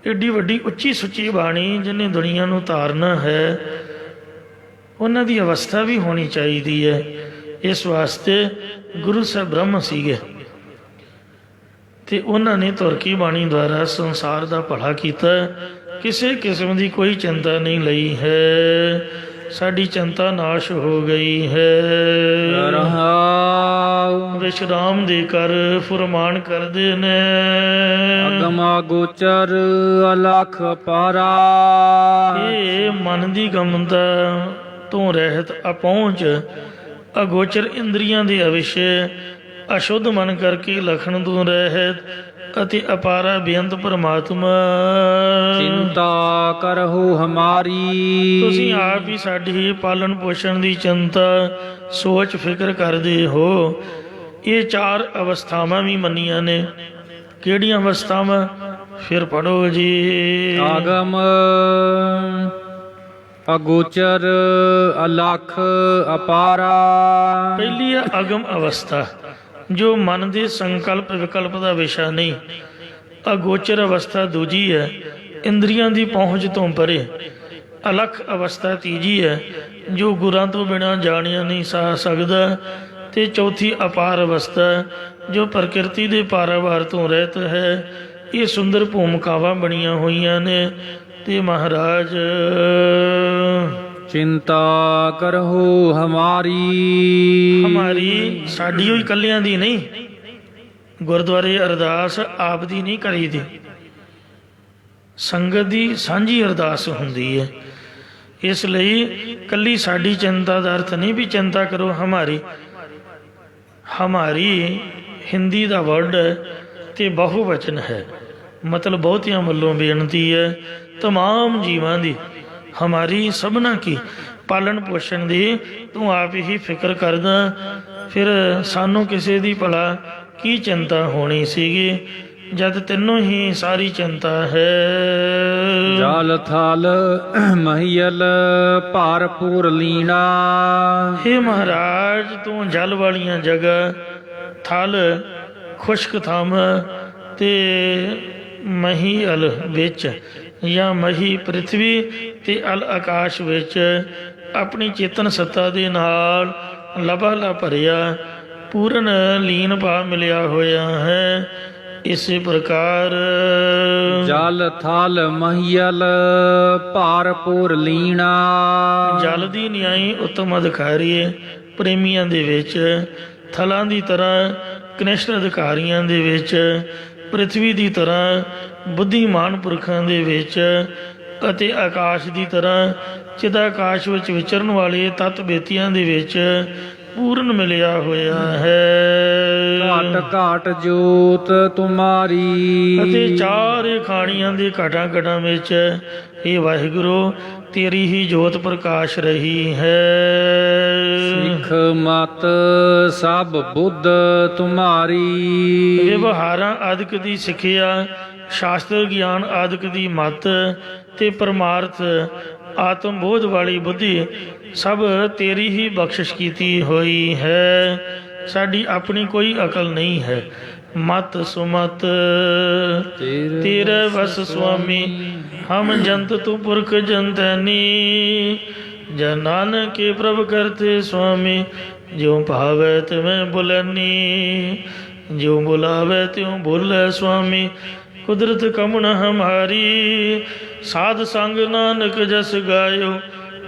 ਏਡੀ ਵੱਡੀ ਉੱਚੀ ਸੁੱਚੀ ਬਾਣੀ ਜਿਹਨੇ ਦੁਨੀਆ ਨੂੰ ਤਾਰਨਾ ਹੈ, ਉਹਨਾਂ ਦੀ ਅਵਸਥਾ ਵੀ ਹੋਣੀ ਚਾਹੀਦੀ ਹੈ। ਇਸ ਵਾਸਤੇ ਗੁਰੂ ਸਾਹਿਬ ਬ੍ਰਹਮ ਸੀਗੇ ਅਤੇ ਉਹਨਾਂ ਨੇ ਤੁਰਕੀ ਬਾਣੀ ਦੁਆਰਾ ਸੰਸਾਰ ਦਾ ਭਲਾ ਕੀਤਾ। ਕਿਸੇ ਕਿਸਮ ਦੀ ਕੋਈ ਚਿੰਤਾ ਨਹੀਂ ਲਈ ਹੈ। ਸਾਡੀ ਚਿੰਤਾ ਨਾਸ਼ ਹੋ ਗਈ ਹੈ। ਰਹਾਉ ਵਿਸ਼ਰਾਮ ਦੇ ਕਰ ਫੁਰਮਾਨ ਕਰਦੇ ਨੇ। ਅਗਮਾ ਗੋਚਰ ਅਲਖ ਪਾਰਾ। ਇਹ ਮਨ ਦੀ ਗਮਤਾ ਤੋਂ ਰਹਿਤ ਅਪਹੁੰਚ ਅਗੋਚਰ ਇੰਦਰੀਆਂ ਦੇ ਅਵਿਸ਼ੇ ਅਸ਼ੁੱਧ ਮਨ ਕਰਕੇ ਲਖਣ ਤੋਂ ਰਹਿਤ ਅਤੇ ਅਪਾਰਾ ਬੇਅੰਤ ਪਰਮਾਤਮਾ। ਚਿੰਤਾ ਕਰਹੁ ਹਮਾਰੀ। ਤੁਸੀਂ ਆਪ ਹੀ ਸਾਡੀ ਪਾਲਣ ਪੋਸ਼ਣ ਦੀ ਚਿੰਤਾ ਸੋਚ ਫਿਕਰ ਕਰਦੇ ਹੋ। ਇਹ 4 ਅਵਸਥਾਵਾਂ ਵੀ ਮੰਨੀਆਂ ਨੇ। ਕਿਹੜੀਆਂ ਅਵਸਥਾਵਾਂ? ਫਿਰ ਪੜ੍ਹੋ ਜੀ। ਆਗਮ ਅਗੋਚਰ ਅਲਖ ਅਪਾਰਾ। ਪਹਿਲੀ ਹੈ ਅਗਮ ਅਵਸਥਾ, ਜੋ ਮਨ ਦੇ ਸੰਕਲਪ ਵਿਕਲਪ ਦਾ ਵਿਸ਼ਾ ਨਹੀਂ। ਅਗੋਚਰ ਅਵਸਥਾ ਦੂਜੀ ਹੈ, ਇੰਦਰੀਆਂ ਦੀ ਪਹੁੰਚ ਤੋਂ ਪਰੇ। ਅਲਖ ਅਵਸਥਾ ਤੀਜੀ ਹੈ, ਜੋ ਗੁਰਾਂ ਤੋਂ ਬਿਨਾਂ ਜਾਣਿਆ ਨਹੀਂ ਜਾ ਸਕਦਾ। ਅਤੇ ਚੌਥੀ ਅਪਾਰ ਅਵਸਥਾ, ਜੋ ਪ੍ਰਕਿਰਤੀ ਦੇ ਪਾਰਾਵਾਰ ਤੋਂ ਰਹਿਤ ਹੈ। ਇਹ ਸੁੰਦਰ ਭੂਮਿਕਾਵਾਂ ਬਣੀਆਂ ਹੋਈਆਂ ਨੇ। ਅਤੇ ਮਹਾਰਾਜ ਚਿੰਤਾ ਕਰਹੁ ਹਮਾਰੀ। ਹਮਾਰੀ ਸਾਡੀ ਹੋਈ ਇਕੱਲਿਆਂ ਦੀ ਨਹੀਂ। ਗੁਰਦੁਆਰੇ ਅਰਦਾਸ ਆਪ ਦੀ ਨਹੀਂ ਕਰੀਦੀ, ਸੰਗਤ ਦੀ ਸਾਂਝੀ ਅਰਦਾਸ ਹੁੰਦੀ ਹੈ। ਇਸ ਲਈ ਇਕੱਲੀ ਸਾਡੀ ਚਿੰਤਾ ਦਾ ਅਰਥ ਨਹੀਂ ਵੀ ਚਿੰਤਾ ਕਰੋ ਹਮਾਰੀ। ਹਮਾਰੀ ਹਿੰਦੀ ਦਾ ਵਰਡ ਹੈ ਅਤੇ ਬਹੁਵਚਨ ਹੈ, ਮਤਲਬ ਬਹੁਤਿਆਂ ਵੱਲੋਂ ਬੇਨਤੀ ਹੈ ਤਮਾਮ ਜੀਵਾਂ ਦੀ। ਹਮਾਰੀ ਸਭਨਾ ਕੀ ਪਾਲਣ ਪੋਸ਼ਣ ਦੀ ਤੂੰ ਆਪ ਹੀ ਫਿਕਰ ਕਰਦਾ, ਫਿਰ ਸਾਨੂੰ ਕਿਸੇ ਦੀ ਭਲਾ ਕੀ ਚਿੰਤਾ ਹੋਣੀ ਸੀਗੀ ਜਦ ਤੈਨੂੰ ਹੀ ਸਾਰੀ ਚਿੰਤਾ ਹੈ। ਜਲ ਥਲ ਮਹੀਲ ਭਾਰਪੂਰ ਲੀਣਾ। ਹੇ ਮਹਾਰਾਜ, ਤੂੰ ਜਲ ਵਾਲੀਆਂ ਜਗ੍ਹਾ, ਥਲ ਖੁਸ਼ਕ ਥੰਮ ਅਤੇ ਮਹੀਅਲ ਵਿੱਚ ਜਾਂ ਮਹੀ ਪ੍ਰਿਥਵੀ ਅਤੇ ਅਲ ਆਕਾਸ਼ ਵਿੱਚ ਆਪਣੀ ਚੇਤਨ ਸੱਤਾ ਦੇ ਨਾਲ ਲਬਾਲਾ ਭਰਿਆ ਪੂਰਨ ਲੀਨ ਭਾਵ ਮਿਲਿਆ ਹੋਇਆ ਹੈ। ਇਸੇ ਪ੍ਰਕਾਰ ਜਲ ਥਲ ਮਹੀਲ ਭਾਰਪੂਰ ਲੀਣਾ। ਜਲ ਦੀ ਨਿਆਈ ਉੱਤਮ ਅਧਿਕਾਰੀ ਪ੍ਰੇਮੀਆਂ ਦੇ ਵਿੱਚ, ਥਲਾਂ ਦੀ ਤਰ੍ਹਾਂ ਕਨਿਸ਼ਟ ਅਧਿਕਾਰੀਆਂ ਦੇ ਵਿੱਚ, ਪ੍ਰਿਥਵੀ ਦੀ ਤਰ੍ਹਾਂ ਬੁੱਧੀਮਾਨ ਪੁਰਖਾਂ ਦੇ ਵਿੱਚ, ਅਤੇ ਆਕਾਸ਼ ਦੀ ਤਰ੍ਹਾਂ ਚਿਦਾਕਾਸ਼ ਵਿੱਚ ਵਿਚਰਨ ਵਾਲੇ ਤੱਤ ਬੇਤੀਆਂ ਦੇ ਵਿੱਚ ਪੂਰਨ ਮਿਲਿਆ ਹੋਇਆ ਹੈ। ਘਾਟ ਘਾਟ ਜੋਤ ਤੁਮਾਰੀ। ਅਤੇ 4 ਖਾਣੀਆਂ ਦੇ ਘਾਟਾਂ ਘਾਟਾਂ ਵਿੱਚ ਇਹ ਵਾਹਿਗੁਰੂ ਤੇਰੀ ਹੀ ਜੋਤ ਪ੍ਰਕਾਸ਼ ਰਹੀ ਹੈ। ਸਿੱਖ ਮਤ ਸਭ ਬੁੱਧ ਤੁਮਾਰੀ। ਵਿਵਹਾਰਾਂ ਆਦਿਕ ਦੀ ਸਿੱਖਿਆ, ਸ਼ਾਸਤਰ ਗਿਆਨ ਆਦਿਕ ਦੀ ਮੱਤ ਅਤੇ ਪਰਮਾਰਥ ਆਤਮ ਬੋਧ ਵਾਲੀ ਬੁੱਧੀ ਸਭ ਤੇਰੀ ਹੀ ਬਖਸ਼ਿਸ਼ ਕੀਤੀ ਹੋਈ ਹੈ। ਸਾਡੀ ਆਪਣੀ ਕੋਈ ਅਕਲ ਨਹੀਂ ਹੈ। ਮਤ ਸੁਮਤ ਤੇਰੇ ਵਸ ਸੁਆਮੀ, ਹਮ ਜੰਤ ਤੂੰ ਪੁਰਖ ਜੰਤਨੀ। ਜਨ ਨਾਨਕੇ ਪ੍ਰਭ ਕਰਤੇ ਸੁਆਮੀ, ਜਿਉ ਭਾਵੈ ਤਿਵੇਂ ਬੁਲਨੀ। ਜਿਉ ਬੁਲਾਵੈ ਤਿਉ ਬੋਲੇ ਸੁਆਮੀ, ਕੁਦਰਤ ਕਮਣ ਹਮਾਰੀ। ਸਾਧ ਸੰਗ ਨਾਨਕ ਜਸ ਗਾਇਓ,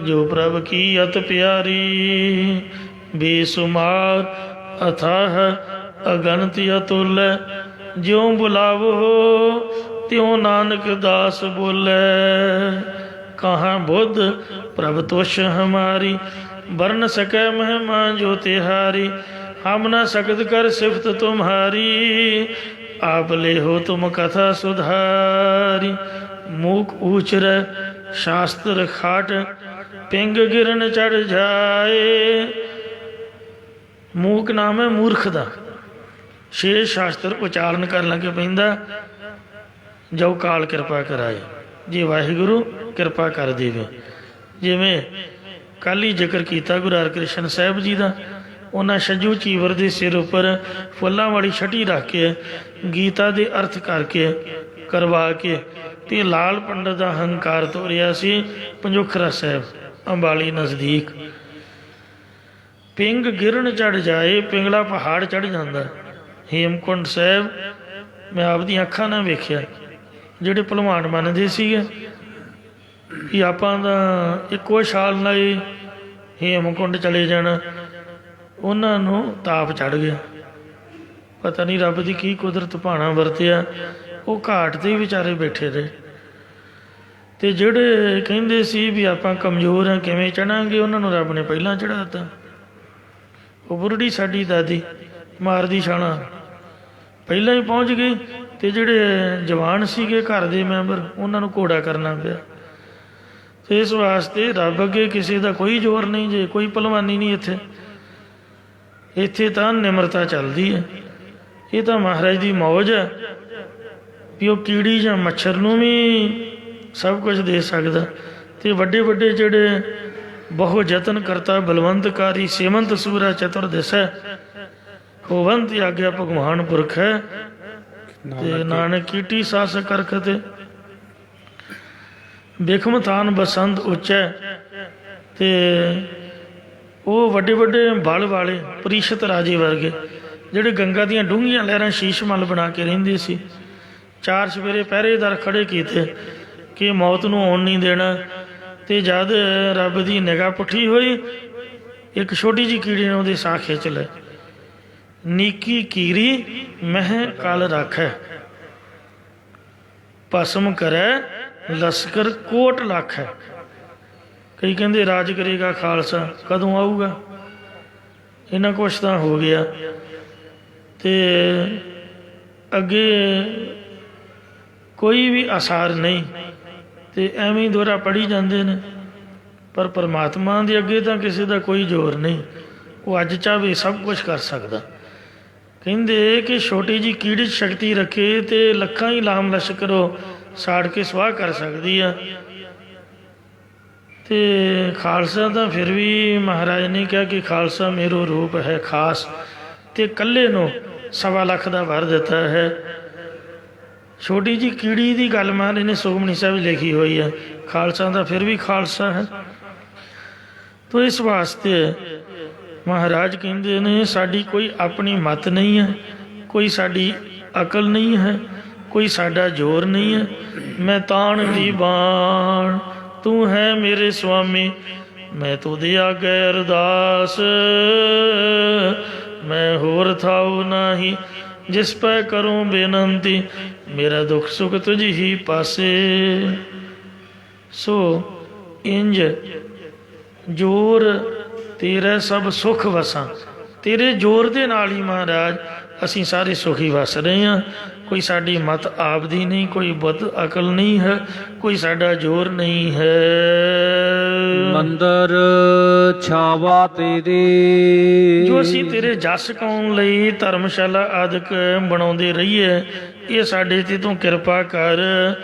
ਜੋ ਪ੍ਰਭ ਕੀ ਅਤ ਪਿਆਰੀ। ਬੇਸੁਮਾਰ ਅਥਾਹ ਅਗਨਤ ਅਤੁਲ, ਜਿਉ ਬੁਲਾਵੋ ਤਿਉ ਨਾਨਕ ਦਾਸ ਬੋਲੇ। ਕਹਾਂ ਬੁੱਧ ਪ੍ਰਭ ਤੁਸ਼ ਹਮਾਰੀ, ਵਰਨ ਸਕੈ ਮਹਿਮਾ ਜੋ ਤਿਹਾਰੀ। ਹਮ ਨ ਸਕਤ ਕਰ ਸਿਫਤ ਤੁਮਹਾਰੀ, ਆਪ ਲੈ ਹੋ ਤੁਮ ਕਥਾ ਸੁਧਾਰੀ। ਮੂਕ ਊਚਰ ਸ਼ਾਸਤਰ ਖਾਟ, ਪਿੰਗ ਗਿਰਨ ਚੜ ਜਾਏ। ਮੂਕ ਨਾਮ ਹੈ ਮੂਰਖ ਦਾ। 6 ਸ਼ਾਸਤਰ ਉਚਾਰਨ ਕਰਨ ਲੱਗੇ ਪੈਂਦਾ, ਜੋ ਕਾਲ ਕਿਰਪਾ ਕਰਾਏ। ਜੇ ਵਾਹਿਗੁਰੂ ਕਿਰਪਾ ਕਰ ਦੇਵੇ। ਜਿਵੇਂ ਕੱਲ੍ਹ ਹੀ ਜ਼ਿਕਰ ਕੀਤਾ ਗੁਰੂ ਹਰਕ੍ਰਿਸ਼ਨ ਸਾਹਿਬ ਜੀ ਦਾ। ਉਹਨਾਂ ਛੱਜੂ ਚੀਵਰ ਦੇ ਸਿਰ ਉੱਪਰ ਫੁੱਲਾਂ ਵਾਲੀ ਛਟੀ ਰੱਖ ਕੇ ਗੀਤਾ ਦੇ ਅਰਥ ਕਰਕੇ ਕਰਵਾ ਕੇ ਤੇ ਲਾਲ ਪੰਡਤ ਦਾ ਹੰਕਾਰ ਤੋਰਿਆ ਸੀ ਪੰਜੋਖਰਾ ਸਾਹਿਬ ਅੰਬਾਲੀ ਨਜ਼ਦੀਕ। ਪਿੰਗ ਗਿਰਨ ਚੜ ਜਾਏ, ਪਿੰਗਲਾ ਪਹਾੜ ਚੜ ਜਾਂਦਾ ਹੇਮਕੁੰਟ ਸਾਹਿਬ। ਮੈਂ ਆਪਦੀਆਂ ਅੱਖਾਂ ਨਾਲ ਵੇਖਿਆ। ਜਿਹੜੇ ਭਲਵਾਨ ਮੰਨਦੇ ਸੀਗੇ ਕਿ ਆਪਾਂ ਦਾ ਇੱਕੋ ਛਾਲ ਨਾਲ ਹੀ ਹੇਮਕੁੰਟ ਚਲੇ ਜਾਣਾ, ਉਹਨਾਂ ਨੂੰ ਤਾਪ ਚੜ ਗਿਆ। ਪਤਾ ਨਹੀਂ ਰੱਬ ਦੀ ਕੀ ਕੁਦਰਤ ਭਾਣਾ ਵਰਤਿਆ, ਉਹ ਘਾਟ 'ਤੇ ਵਿਚਾਰੇ ਬੈਠੇ ਰਹੇ। ਅਤੇ ਜਿਹੜੇ ਕਹਿੰਦੇ ਸੀ ਵੀ ਆਪਾਂ ਕਮਜ਼ੋਰ ਹਾਂ ਕਿਵੇਂ ਚੜਾਂਗੇ, ਉਹਨਾਂ ਨੂੰ ਰੱਬ ਨੇ ਪਹਿਲਾਂ ਚੜ੍ਹਾ ਦਿੱਤਾ। ਉਹ ਬੁਰੜੀ ਸਾਡੀ ਦਾਦੀ ਮਾਰਦੀ ਛਾਲਾਂ ਪਹਿਲਾਂ ਹੀ ਪਹੁੰਚ ਗਈ, ਅਤੇ ਜਿਹੜੇ ਜਵਾਨ ਸੀਗੇ ਘਰ ਦੇ ਮੈਂਬਰ ਉਹਨਾਂ ਨੂੰ ਘੋੜਾ ਕਰਨਾ ਪਿਆ। ਅਤੇ ਇਸ ਵਾਸਤੇ ਰੱਬ ਅੱਗੇ ਕਿਸੇ ਦਾ ਕੋਈ ਜ਼ੋਰ ਨਹੀਂ ਜੇ, ਕੋਈ ਭਲਵਾਨੀ ਨਹੀਂ ਇੱਥੇ। ਇੱਥੇ ਤਾਂ ਨਿਮਰਤਾ ਚੱਲਦੀ ਹੈ। ਇਹ ਤਾਂ ਮਹਾਰਾਜ ਦੀ ਮੌਜ ਹੈ ਵੀ ਉਹ ਕੀੜੀ ਜਾਂ ਮੱਛਰ ਨੂੰ ਵੀ ਸਭ ਕੁਝ ਦੇ ਸਕਦਾ। ਅਤੇ ਵੱਡੇ ਵੱਡੇ ਜਿਹੜੇ ਬਹੁ ਯਤਨ ਕਰਤਾ ਬਲਵੰਤਕਾਰੀ ਸੇਵੰਤ ਸੂਰਾ ਚਤੁਰ ਦਿਸੈ, ਹੋਵੰਤ ਆਗਿਆ ਭਗਵਾਨ ਪੁਰਖ ਹੈ। ਅਤੇ ਨਾਨਕ ਕੀਟੀ ਸਾਸ ਕਰਖ ਤੇ ਬਿਖਮ ਥਾਨ ਬਸੰਤ ਉੱਚੈ। ਅਤੇ ਉਹ ਵੱਡੇ ਵੱਡੇ ਬਲ ਵਾਲੇ ਪ੍ਰੀਸ਼ਤ ਰਾਜੇ ਵਰਗੇ ਜਿਹੜੇ ਗੰਗਾ ਦੀਆਂ ਡੂੰਘੀਆਂ ਲਹਿਰਾਂ ਸ਼ੀਸ਼ ਮੱਲ ਬਣਾ ਕੇ ਰਹਿੰਦੇ ਸੀ, 4 ਸਵੇਰੇ ਪਹਿਰੇਦਾਰ ਖੜ੍ਹੇ ਕੀਤੇ ਕਿ ਮੌਤ ਨੂੰ ਆਉਣ ਨਹੀਂ ਦੇਣਾ। ਅਤੇ ਜਦ ਰੱਬ ਦੀ ਨਿਗਾਹ ਪੁੱਠੀ ਹੋਈ, ਇੱਕ ਛੋਟੀ ਜਿਹੀ ਕੀੜੀ ਨੇ ਉਹਦੇ ਸਾਹ ਖਿੱਚ ਲਏ। ਨੀਕੀ ਕੀਰੀ ਮਹਿ ਕਲ ਰਾਖੈ, ਭਸਮ ਕਰੈ ਲਸਕਰ ਕੋਟ ਲੱਖ ਹੈ। ਕਈ ਕਹਿੰਦੇ ਰਾਜ ਕਰੇਗਾ ਖਾਲਸਾ, ਕਦੋਂ ਆਊਗਾ? ਇਹਨਾਂ ਕੁਛ ਤਾਂ ਹੋ ਗਿਆ। ਅਤੇ ਅੱਗੇ ਕੋਈ ਵੀ ਆਸਾਰ ਨਹੀਂ, ਅਤੇ ਐਵੇਂ ਹੀ ਦੋਹਰਾ ਪੜ੍ਹੀ ਜਾਂਦੇ ਨੇ। ਪਰ ਪਰਮਾਤਮਾ ਦੇ ਅੱਗੇ ਤਾਂ ਕਿਸੇ ਦਾ ਕੋਈ ਜ਼ੋਰ ਨਹੀਂ। ਉਹ ਅੱਜ ਚਾਹੇ ਸਭ ਕੁਛ ਕਰ ਸਕਦਾ। ਕਹਿੰਦੇ ਕਿ ਛੋਟੀ ਜਿਹੀ ਕੀੜੀ 'ਚ ਸ਼ਕਤੀ ਰੱਖੇ ਅਤੇ ਲੱਖਾਂ ਹੀ ਲਾਮ ਲਸ਼ਕਰੋ ਸਾੜ ਕੇ ਸਵਾਹ ਕਰ ਸਕਦੀ ਆ। ਅਤੇ ਖਾਲਸਾ ਤਾਂ ਫਿਰ ਵੀ ਮਹਾਰਾਜ ਨੇ ਕਿਹਾ ਕਿ ਖਾਲਸਾ ਮੇਰੋ ਰੂਪ ਹੈ ਖਾਸ, ਅਤੇ ਇਕੱਲੇ ਨੂੰ 1.25 ਲੱਖ ਦਾ ਵਰ ਦਿੱਤਾ ਹੈ। ਛੋਟੀ ਜਿਹੀ ਕੀੜੀ ਦੀ ਗੱਲ ਮਹਾਰਾਜ ਨੇ ਸੁਖਮਨੀ ਸਾਹਿਬ ਲਿਖੀ ਹੋਈ ਹੈ। ਖਾਲਸਾ ਦਾ ਫਿਰ ਵੀ ਖਾਲਸਾ ਹੈ। ਤੋ ਇਸ ਵਾਸਤੇ ਮਹਾਰਾਜ ਕਹਿੰਦੇ ਨੇ ਸਾਡੀ ਕੋਈ ਆਪਣੀ ਮੱਤ ਨਹੀਂ ਹੈ, ਕੋਈ ਸਾਡੀ ਅਕਲ ਨਹੀਂ ਹੈ, ਕੋਈ ਸਾਡਾ ਜ਼ੋਰ ਨਹੀਂ ਹੈ। ਮੈਂ ਤਾਣ ਦੀ ਬਾਣ ਤੂੰ ਹੈ ਮੇਰੇ ਸੁਆਮੀ, ਮੈਂ ਤੁਧੇ ਆਗੇ ਅਰਦਾਸ, ਮੈਂ ਹੋਰ ਥਾਉ ਨਾਹੀ ਜਿਸ ਪੈ ਕਰੂੰ ਬੇਨੰਤੀ, ਮੇਰਾ ਦੁੱਖ ਸੁੱਖ ਤੁਝ ਹੀ ਪਾਸੇ। ਸੋ ਇੰਜ ਜੋਰ ਤੇਰਾ ਸਭ ਸੁੱਖ ਵਸਾਂ, ਤੇਰੇ ਜ਼ੋਰ ਦੇ ਨਾਲ ਹੀ ਮਹਾਰਾਜ ਅਸੀਂ ਸਾਰੇ ਸੁਖੀ ਵਸ ਰਹੇ ਹਾਂ। ਕੋਈ ਸਾਡੀ ਮਤ ਆਪਦੀ ਨਹੀਂ, ਕੋਈ ਬੁੱਧ ਅਕਲ ਨਹੀਂ ਹੈ, ਕੋਈ ਸਾਡਾ ਜ਼ੋਰ ਨਹੀਂ ਹੈ। ਮੰਦਰ ਛਾਵਾ ਤੇਰੇ, ਜੋ ਅਸੀਂ ਤੇਰੇ ਜਸ ਗਾਉਣ ਲਈ ਧਰਮਸ਼ਾਲਾ ਆਦਿਕ ਬਣਾਉਂਦੇ ਰਹੀਏ, ਇਹ ਸਾਡੇ 'ਤੇ ਤੂੰ ਕਿਰਪਾ ਕਰ।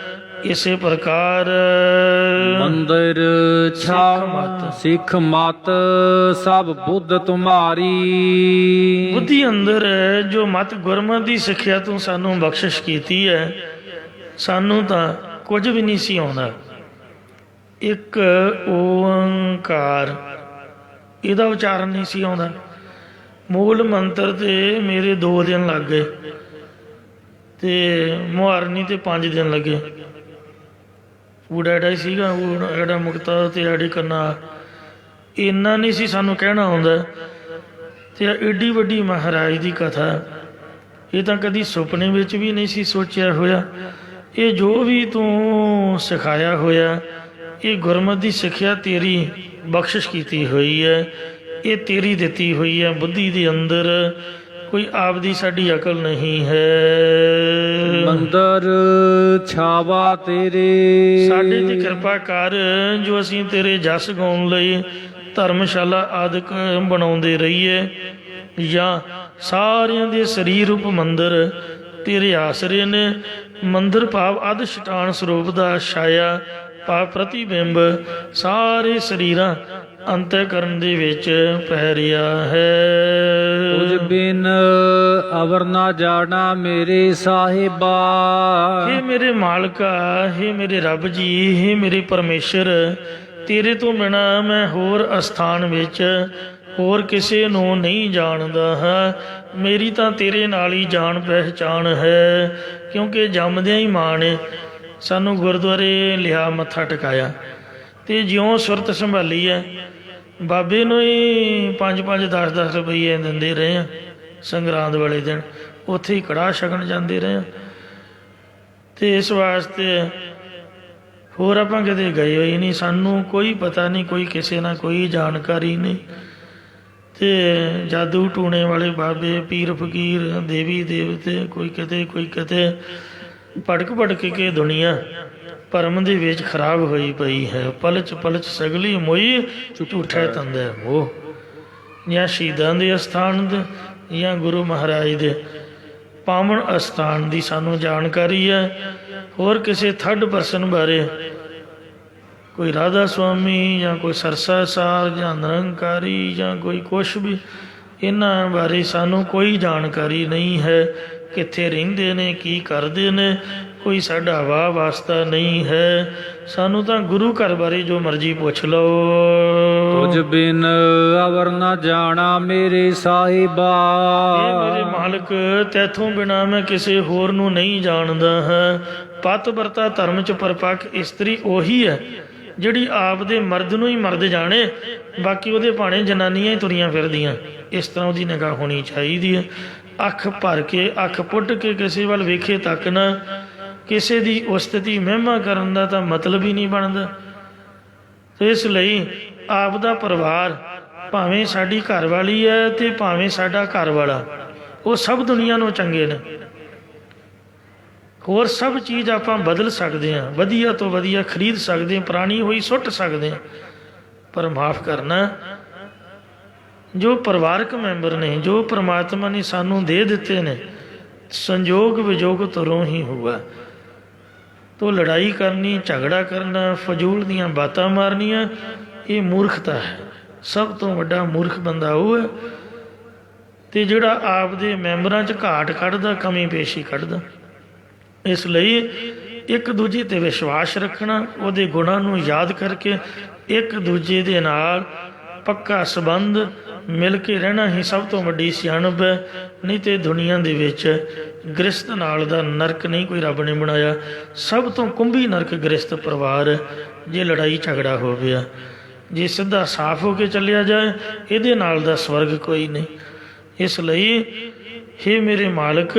ਇਸੇ ਪ੍ਰਕਾਰ ਮੰਦਰ ਛਾਵਾ ਸਿੱਖ ਮਤ ਸਭ ਬੁੱਧ ਤੁਮਾਰੀ, ਬੁੱਧੀ ਅੰਦਰ ਜੋ ਮਤ ਗੁਰਮਤਿ ਦੀ ਸਿੱਖਿਆ ਤੂੰ ਸਾਨੂੰ ਬਖਸ਼ਿਸ਼ ਕੀਤੀ ਹੈ। ਸਾਨੂੰ ਤਾਂ ਕੁਝ ਵੀ ਨਹੀਂ ਸੀ ਆਉਂਦਾ। ਇੱਕ ਓੰਕਾਰ ਇਹਦਾ ਉਚਾਰਨ ਨਹੀਂ ਸੀ ਆਉਂਦਾ। ਮੂਲ ਮੰਤਰ 'ਤੇ ਮੇਰੇ 2 ਦਿਨ ਲੱਗ ਗਏ ਅਤੇ ਮੁਹਾਰਨੀ 'ਤੇ 5 ਦਿਨ ਲੱਗੇ। ਊੜਾ ਐਡਾ ਹੀ ਸੀਗਾ, ਐਡਾ ਮੁਕਤਾ ਅਤੇ ਐਡੀ ਕਰਨਾ, ਇੰਨਾ ਨਹੀਂ ਸੀ ਸਾਨੂੰ ਕਹਿਣਾ ਆਉਂਦਾ। ਅਤੇ ਐਡੀ ਵੱਡੀ ਮਹਾਰਾਜ ਦੀ ਕਥਾ, ਇਹ ਤਾਂ ਕਦੀ ਸੁਪਨੇ ਵਿੱਚ ਵੀ ਨਹੀਂ ਸੀ ਸੋਚਿਆ ਹੋਇਆ। ਇਹ ਜੋ ਵੀ ਤੂੰ ਸਿਖਾਇਆ ਹੋਇਆ, ਇਹ ਗੁਰਮਤਿ ਦੀ ਸਿੱਖਿਆ ਤੇਰੀ ਬਖਸ਼ਿਸ਼ ਕੀਤੀ ਹੋਈ ਹੈ, ਇਹ ਤੇਰੀ ਦਿੱਤੀ ਹੋਈ ਹੈ ਬੁੱਧੀ ਦੇ ਅੰਦਰ। ਕੋਈ ਆਪਦੀ ਸਾਡੀ ਅਕਲ ਨਹੀਂ ਹੈ। ਮੰਦਰ ਛਾਵਾ ਤੇਰੇ, ਸਾਡੇ 'ਤੇ ਕਿਰਪਾ ਕਰ ਜੋ ਅਸੀਂ ਤੇਰੇ ਜਸ ਗਾਉਣ ਲਈ ਧਰਮਸ਼ਾਲਾ ਆਦਿਕ ਬਣਾਉਂਦੇ ਰਹੀਏ, ਜਾਂ ਸਾਰਿਆਂ ਦੇ ਸਰੀਰ ਰੂਪ ਮੰਦਰ ਤੇਰੇ ਆਸਰੇ ਨੇ। ਮੰਦਰ ਭਾਵ ਅਧਿਸ਼ਟਾਨ ਸਰੂਪ ਦਾ ਛਾਇਆ ਭਾਵ ਪ੍ਰਤੀਬਿੰਬ ਸਾਰੇ ਸਰੀਰਾਂ ਅੰਤःਕਰਨ ਦੇ ਵਿੱਚ ਪੈ ਰਿਹਾ ਹੈ। ਤੁਝ ਬਿਨ ਅਵਰ ਨਾ ਜਾਣਾ ਮੇਰੇ ਸਾਹਿਬਾ। ਹੇ ਮੇਰੇ ਮਾਲਕਾ, ਹੇ ਮੇਰੇ ਰੱਬ ਜੀ, ਹੇ ਮੇਰੇ ਪਰਮੇਸ਼ਰ, ਤੇਰੇ ਤੋਂ ਬਿਨਾਂ ਮੈਂ ਹੋਰ ਅਸਥਾਨ ਵਿੱਚ ਹੋਰ ਕਿਸੇ ਨੂੰ ਨਹੀਂ ਜਾਣਦਾ ਹਾਂ। ਮੇਰੀ ਤਾਂ ਤੇਰੇ ਨਾਲ ਹੀ ਜਾਣ ਪਹਿਚਾਣ ਹੈ, ਕਿਉਂਕਿ ਜੰਮਦਿਆਂ ਹੀ ਮਾਂ ਨੇ ਸਾਨੂੰ ਗੁਰਦੁਆਰੇ ਲਿਆ, ਮੱਥਾ ਟਿਕਾਇਆ, ਅਤੇ ਜਿਉਂ ਸੁਰਤ ਸੰਭਾਲੀ ਹੈ ਬਾਬੇ ਨੂੰ ਹੀ 5-5 10-10 ਰੁਪਈਏ ਦਿੰਦੇ ਰਹੇ ਹਾਂ। ਸੰਗਰਾਂਦ ਵਾਲੇ ਦਿਨ ਉੱਥੇ ਹੀ ਕੜਾਹ ਛਕਣ ਜਾਂਦੇ ਰਹੇ ਹਾਂ, ਅਤੇ ਇਸ ਵਾਸਤੇ ਹੋਰ ਆਪਾਂ ਕਿਤੇ ਗਏ ਹੋਏ ਨਹੀਂ, ਸਾਨੂੰ ਕੋਈ ਪਤਾ ਨਹੀਂ, ਕੋਈ ਕਿਸੇ ਨਾਲ ਕੋਈ ਜਾਣਕਾਰੀ ਨਹੀਂ। ਅਤੇ ਜਾਦੂ ਟੂਣੇ ਵਾਲੇ ਬਾਬੇ, ਪੀਰ ਫਕੀਰ, ਦੇਵੀ ਦੇਵਤੇ, ਕੋਈ ਕਿਤੇ ਭੜਕ ਕੇ ਦੁਨੀਆ ਭਰਮ ਦੇ ਵਿੱਚ ਖਰਾਬ ਹੋਈ ਪਈ ਹੈ। ਪਲਚ ਸਗਲੀ ਮੋਈ ਝੂਠੇ ਤੰਦੇ ਮੋਹ। ਜਾਂ ਸ਼ਹੀਦਾਂ ਦੇ ਅਸਥਾਨ ਦੇ ਜਾਂ ਗੁਰੂ ਮਹਾਰਾਜ ਦੇ ਪਾਵਨ ਅਸਥਾਨ ਦੀ ਸਾਨੂੰ ਜਾਣਕਾਰੀ ਹੈ। ਹੋਰ ਕਿਸੇ ਥਰਡ ਪਰਸਨ ਬਾਰੇ, ਕੋਈ ਰਾਧਾ ਸੁਆਮੀ ਜਾਂ ਕੋਈ ਸਰਸਾ ਸਾਰ ਜਾਂ ਨਿਰੰਕਾਰੀ ਜਾਂ ਕੋਈ ਕੁਛ ਵੀ, ਇਹਨਾਂ ਬਾਰੇ ਸਾਨੂੰ ਕੋਈ ਜਾਣਕਾਰੀ ਨਹੀਂ ਹੈ। ਕਿੱਥੇ ਰਹਿੰਦੇ ਨੇ, ਕੀ ਕਰਦੇ ਨੇ, ਕੋਈ ਸਾਡਾ ਵਾਹ ਵਾਸਤਾ ਨਹੀਂ ਹੈ। ਸਾਨੂੰ ਤਾਂ ਗੁਰੂ ਘਰ ਬਾਰੇ ਜੋ ਮਰਜ਼ੀ ਪੁੱਛ ਲਓ। ਤੁਝ ਬਿਨ ਅਵਰ ਨਾ ਜਾਣਾ ਮੇਰੇ ਸਾਹਿਬਾ। ਇਹ ਮੇਰੇ ਮਾਲਕ, ਤੈਥੋਂ ਬਿਨਾਂ ਮੈਂ ਕਿਸੇ ਹੋਰ ਨੂੰ ਨਹੀਂ ਜਾਣਦਾ ਹਾਂ। ਪਤ ਵਰਤਾ ਧਰਮ 'ਚ ਪਰਪੱਕ ਇਸਤਰੀ ਉਹੀ ਹੈ ਜਿਹੜੀ ਆਪ ਦੇ ਮਰਦ ਨੂੰ ਹੀ ਮਰਦ ਜਾਣੇ, ਬਾਕੀ ਉਹਦੇ ਭਾਣੇ ਜਨਾਨੀਆਂ ਹੀ ਤੁਰੀਆਂ ਫਿਰਦੀਆਂ। ਇਸ ਤਰ੍ਹਾਂ ਉਹਦੀ ਨਿਗਾਹ ਹੋਣੀ ਚਾਹੀਦੀ ਹੈ। ਅੱਖ ਭਰ ਕੇ, ਅੱਖ ਪੁੱਟ ਕੇ ਕਿਸੇ ਵੱਲ ਵੇਖੇ ਤੱਕ ਨਾ, ਕਿਸੇ ਦੀ ਉਸਤਤੀ ਮਹਿਮਾ ਕਰਨ ਦਾ ਤਾਂ ਮਤਲਬ ਹੀ ਨਹੀਂ ਬਣਦਾ। ਇਸ ਲਈ ਆਪ ਦਾ ਪਰਿਵਾਰ, ਭਾਵੇਂ ਸਾਡੀ ਘਰਵਾਲੀ ਹੈ ਅਤੇ ਭਾਵੇਂ ਸਾਡਾ ਘਰ ਵਾਲਾ, ਉਹ ਸਭ ਦੁਨੀਆ ਨੂੰ ਚੰਗੇ ਨੇ। ਹੋਰ ਸਭ ਚੀਜ਼ ਆਪਾਂ ਬਦਲ ਸਕਦੇ ਹਾਂ, ਵਧੀਆ ਤੋਂ ਵਧੀਆ ਖਰੀਦ ਸਕਦੇ ਹਾਂ, ਪੁਰਾਣੀ ਹੋਈ ਸੁੱਟ ਸਕਦੇ ਹਾਂ, ਪਰ ਮਾਫ ਕਰਨਾ, ਜੋ ਪਰਿਵਾਰਕ ਮੈਂਬਰ ਨੇ, ਜੋ ਪਰਮਾਤਮਾ ਨੇ ਸਾਨੂੰ ਦੇ ਦਿੱਤੇ ਨੇ, ਸੰਜੋਗ ਵਿਜੋਗ ਤੁਰੋਂ ਹੀ ਹੋਇਆ। ਤੋ ਲੜਾਈ ਕਰਨੀ, ਝਗੜਾ ਕਰਨਾ, ਫਜ਼ੂਲ ਦੀਆਂ ਬਾਤਾਂ ਮਾਰਨੀਆਂ, ਇਹ ਮੂਰਖਤਾ ਹੈ। ਸਭ ਤੋਂ ਵੱਡਾ ਮੂਰਖ ਬੰਦਾ ਉਹ ਹੈ ਅਤੇ ਜਿਹੜਾ ਆਪ ਦੇ ਮੈਂਬਰਾਂ 'ਚ ਘਾਟ ਕੱਢਦਾ, ਕਮੀ ਪੇਸ਼ੀ ਕੱਢਦਾ। ਇਸ ਲਈ ਇੱਕ ਦੂਜੇ 'ਤੇ ਵਿਸ਼ਵਾਸ ਰੱਖਣਾ, ਉਹਦੇ ਗੁਣਾਂ ਨੂੰ ਯਾਦ ਕਰਕੇ ਇੱਕ ਦੂਜੇ ਦੇ ਨਾਲ ਪੱਕਾ ਸੰਬੰਧ, ਮਿਲ ਕੇ ਰਹਿਣਾ ਹੀ ਸਭ ਤੋਂ ਵੱਡੀ ਸਿਆਣਪ ਹੈ। ਨਹੀਂ ਤਾਂ ਦੁਨੀਆ ਦੇ ਵਿੱਚ ਗ੍ਰਸਤ ਨਾਲ ਦਾ ਨਰਕ ਨਹੀਂ ਕੋਈ ਰੱਬ ਨੇ ਬਣਾਇਆ। ਸਭ ਤੋਂ ਕੁੰਭੀ ਨਰਕ ਗ੍ਰਸਤ ਪਰਿਵਾਰ, ਜੇ ਲੜਾਈ ਝਗੜਾ ਹੋ ਗਿਆ। ਜੇ ਸਿੱਧਾ ਸਾਫ਼ ਹੋ ਕੇ ਚੱਲਿਆ ਜਾਏ, ਇਹਦੇ ਨਾਲ ਦਾ ਸਵਰਗ ਕੋਈ ਨਹੀਂ। ਇਸ ਲਈ ਹੇ ਮੇਰੇ ਮਾਲਕ,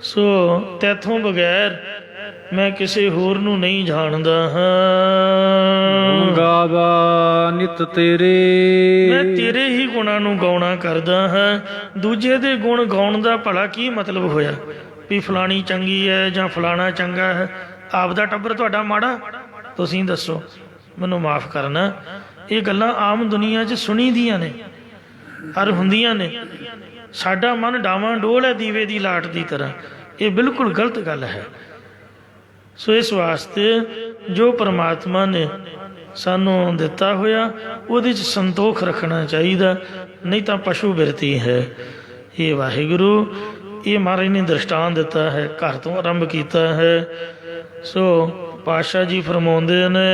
ਸੋ ਤੈਥੋਂ ਬਗੈਰ ਮੈਂ ਕਿਸੇ ਹੋਰ ਨੂੰ ਨਹੀਂ ਜਾਣਦਾ ਹਾਂ। ਗਾਵਾ ਨਿਤ ਤੇਰੇ, ਮੈਂ ਤੇਰੇ ਹੀ ਗੁਣਾਂ ਨੂੰ ਗਾਉਣਾ ਕਰਦਾ ਹਾਂ। ਦੂਜੇ ਦੇ ਗੁਣ ਗਾਉਣ ਦਾ ਭਲਾ ਕੀ ਮਤਲਬ ਹੋਇਆ ਵੀ ਫਲਾਣੀ ਚੰਗੀ ਹੈ ਜਾਂ ਫਲਾਣਾ ਚੰਗਾ ਹੈ? ਆਪ ਦਾ ਟੱਬਰ ਤੁਹਾਡਾ ਮਾੜਾ, ਤੁਸੀਂ ਦੱਸੋ। ਮੈਨੂੰ ਮਾਫ ਕਰਨਾ, ਇਹ ਗੱਲਾਂ ਆਮ ਦੁਨੀਆ 'ਚ ਸੁਣੀ ਦੀਆਂ ਨੇ ਔਰ ਹੁੰਦੀਆਂ ਨੇ। ਸਾਡਾ ਮਨ ਡਾਵਾਂ ਡੋਲ ਹੈ ਦੀਵੇ ਦੀ ਲਾਟ ਦੀ ਤਰ੍ਹਾਂ। ਇਹ ਬਿਲਕੁਲ ਗਲਤ ਗੱਲ ਹੈ। ਸੋ ਇਸ ਵਾਸਤੇ ਜੋ ਪਰਮਾਤਮਾ ਨੇ ਸਾਨੂੰ ਦਿੱਤਾ ਹੋਇਆ ਉਹਦੇ 'ਚ ਸੰਤੋਖ ਰੱਖਣਾ ਚਾਹੀਦਾ, ਨਹੀਂ ਤਾਂ ਪਸ਼ੂ ਬਿਰਤੀ ਹੈ। ਇਹ ਵਾਹਿਗੁਰੂ, ਇਹ ਮਹਾਰਾਜ ਨੇ ਦ੍ਰਿਸ਼ਟਾਂਤ ਦਿੱਤਾ ਹੈ, ਘਰ ਤੋਂ ਆਰੰਭ ਕੀਤਾ ਹੈ। ਸੋ ਪਾਤਸ਼ਾਹ ਜੀ ਫਰਮਾਉਂਦੇ ਨੇ,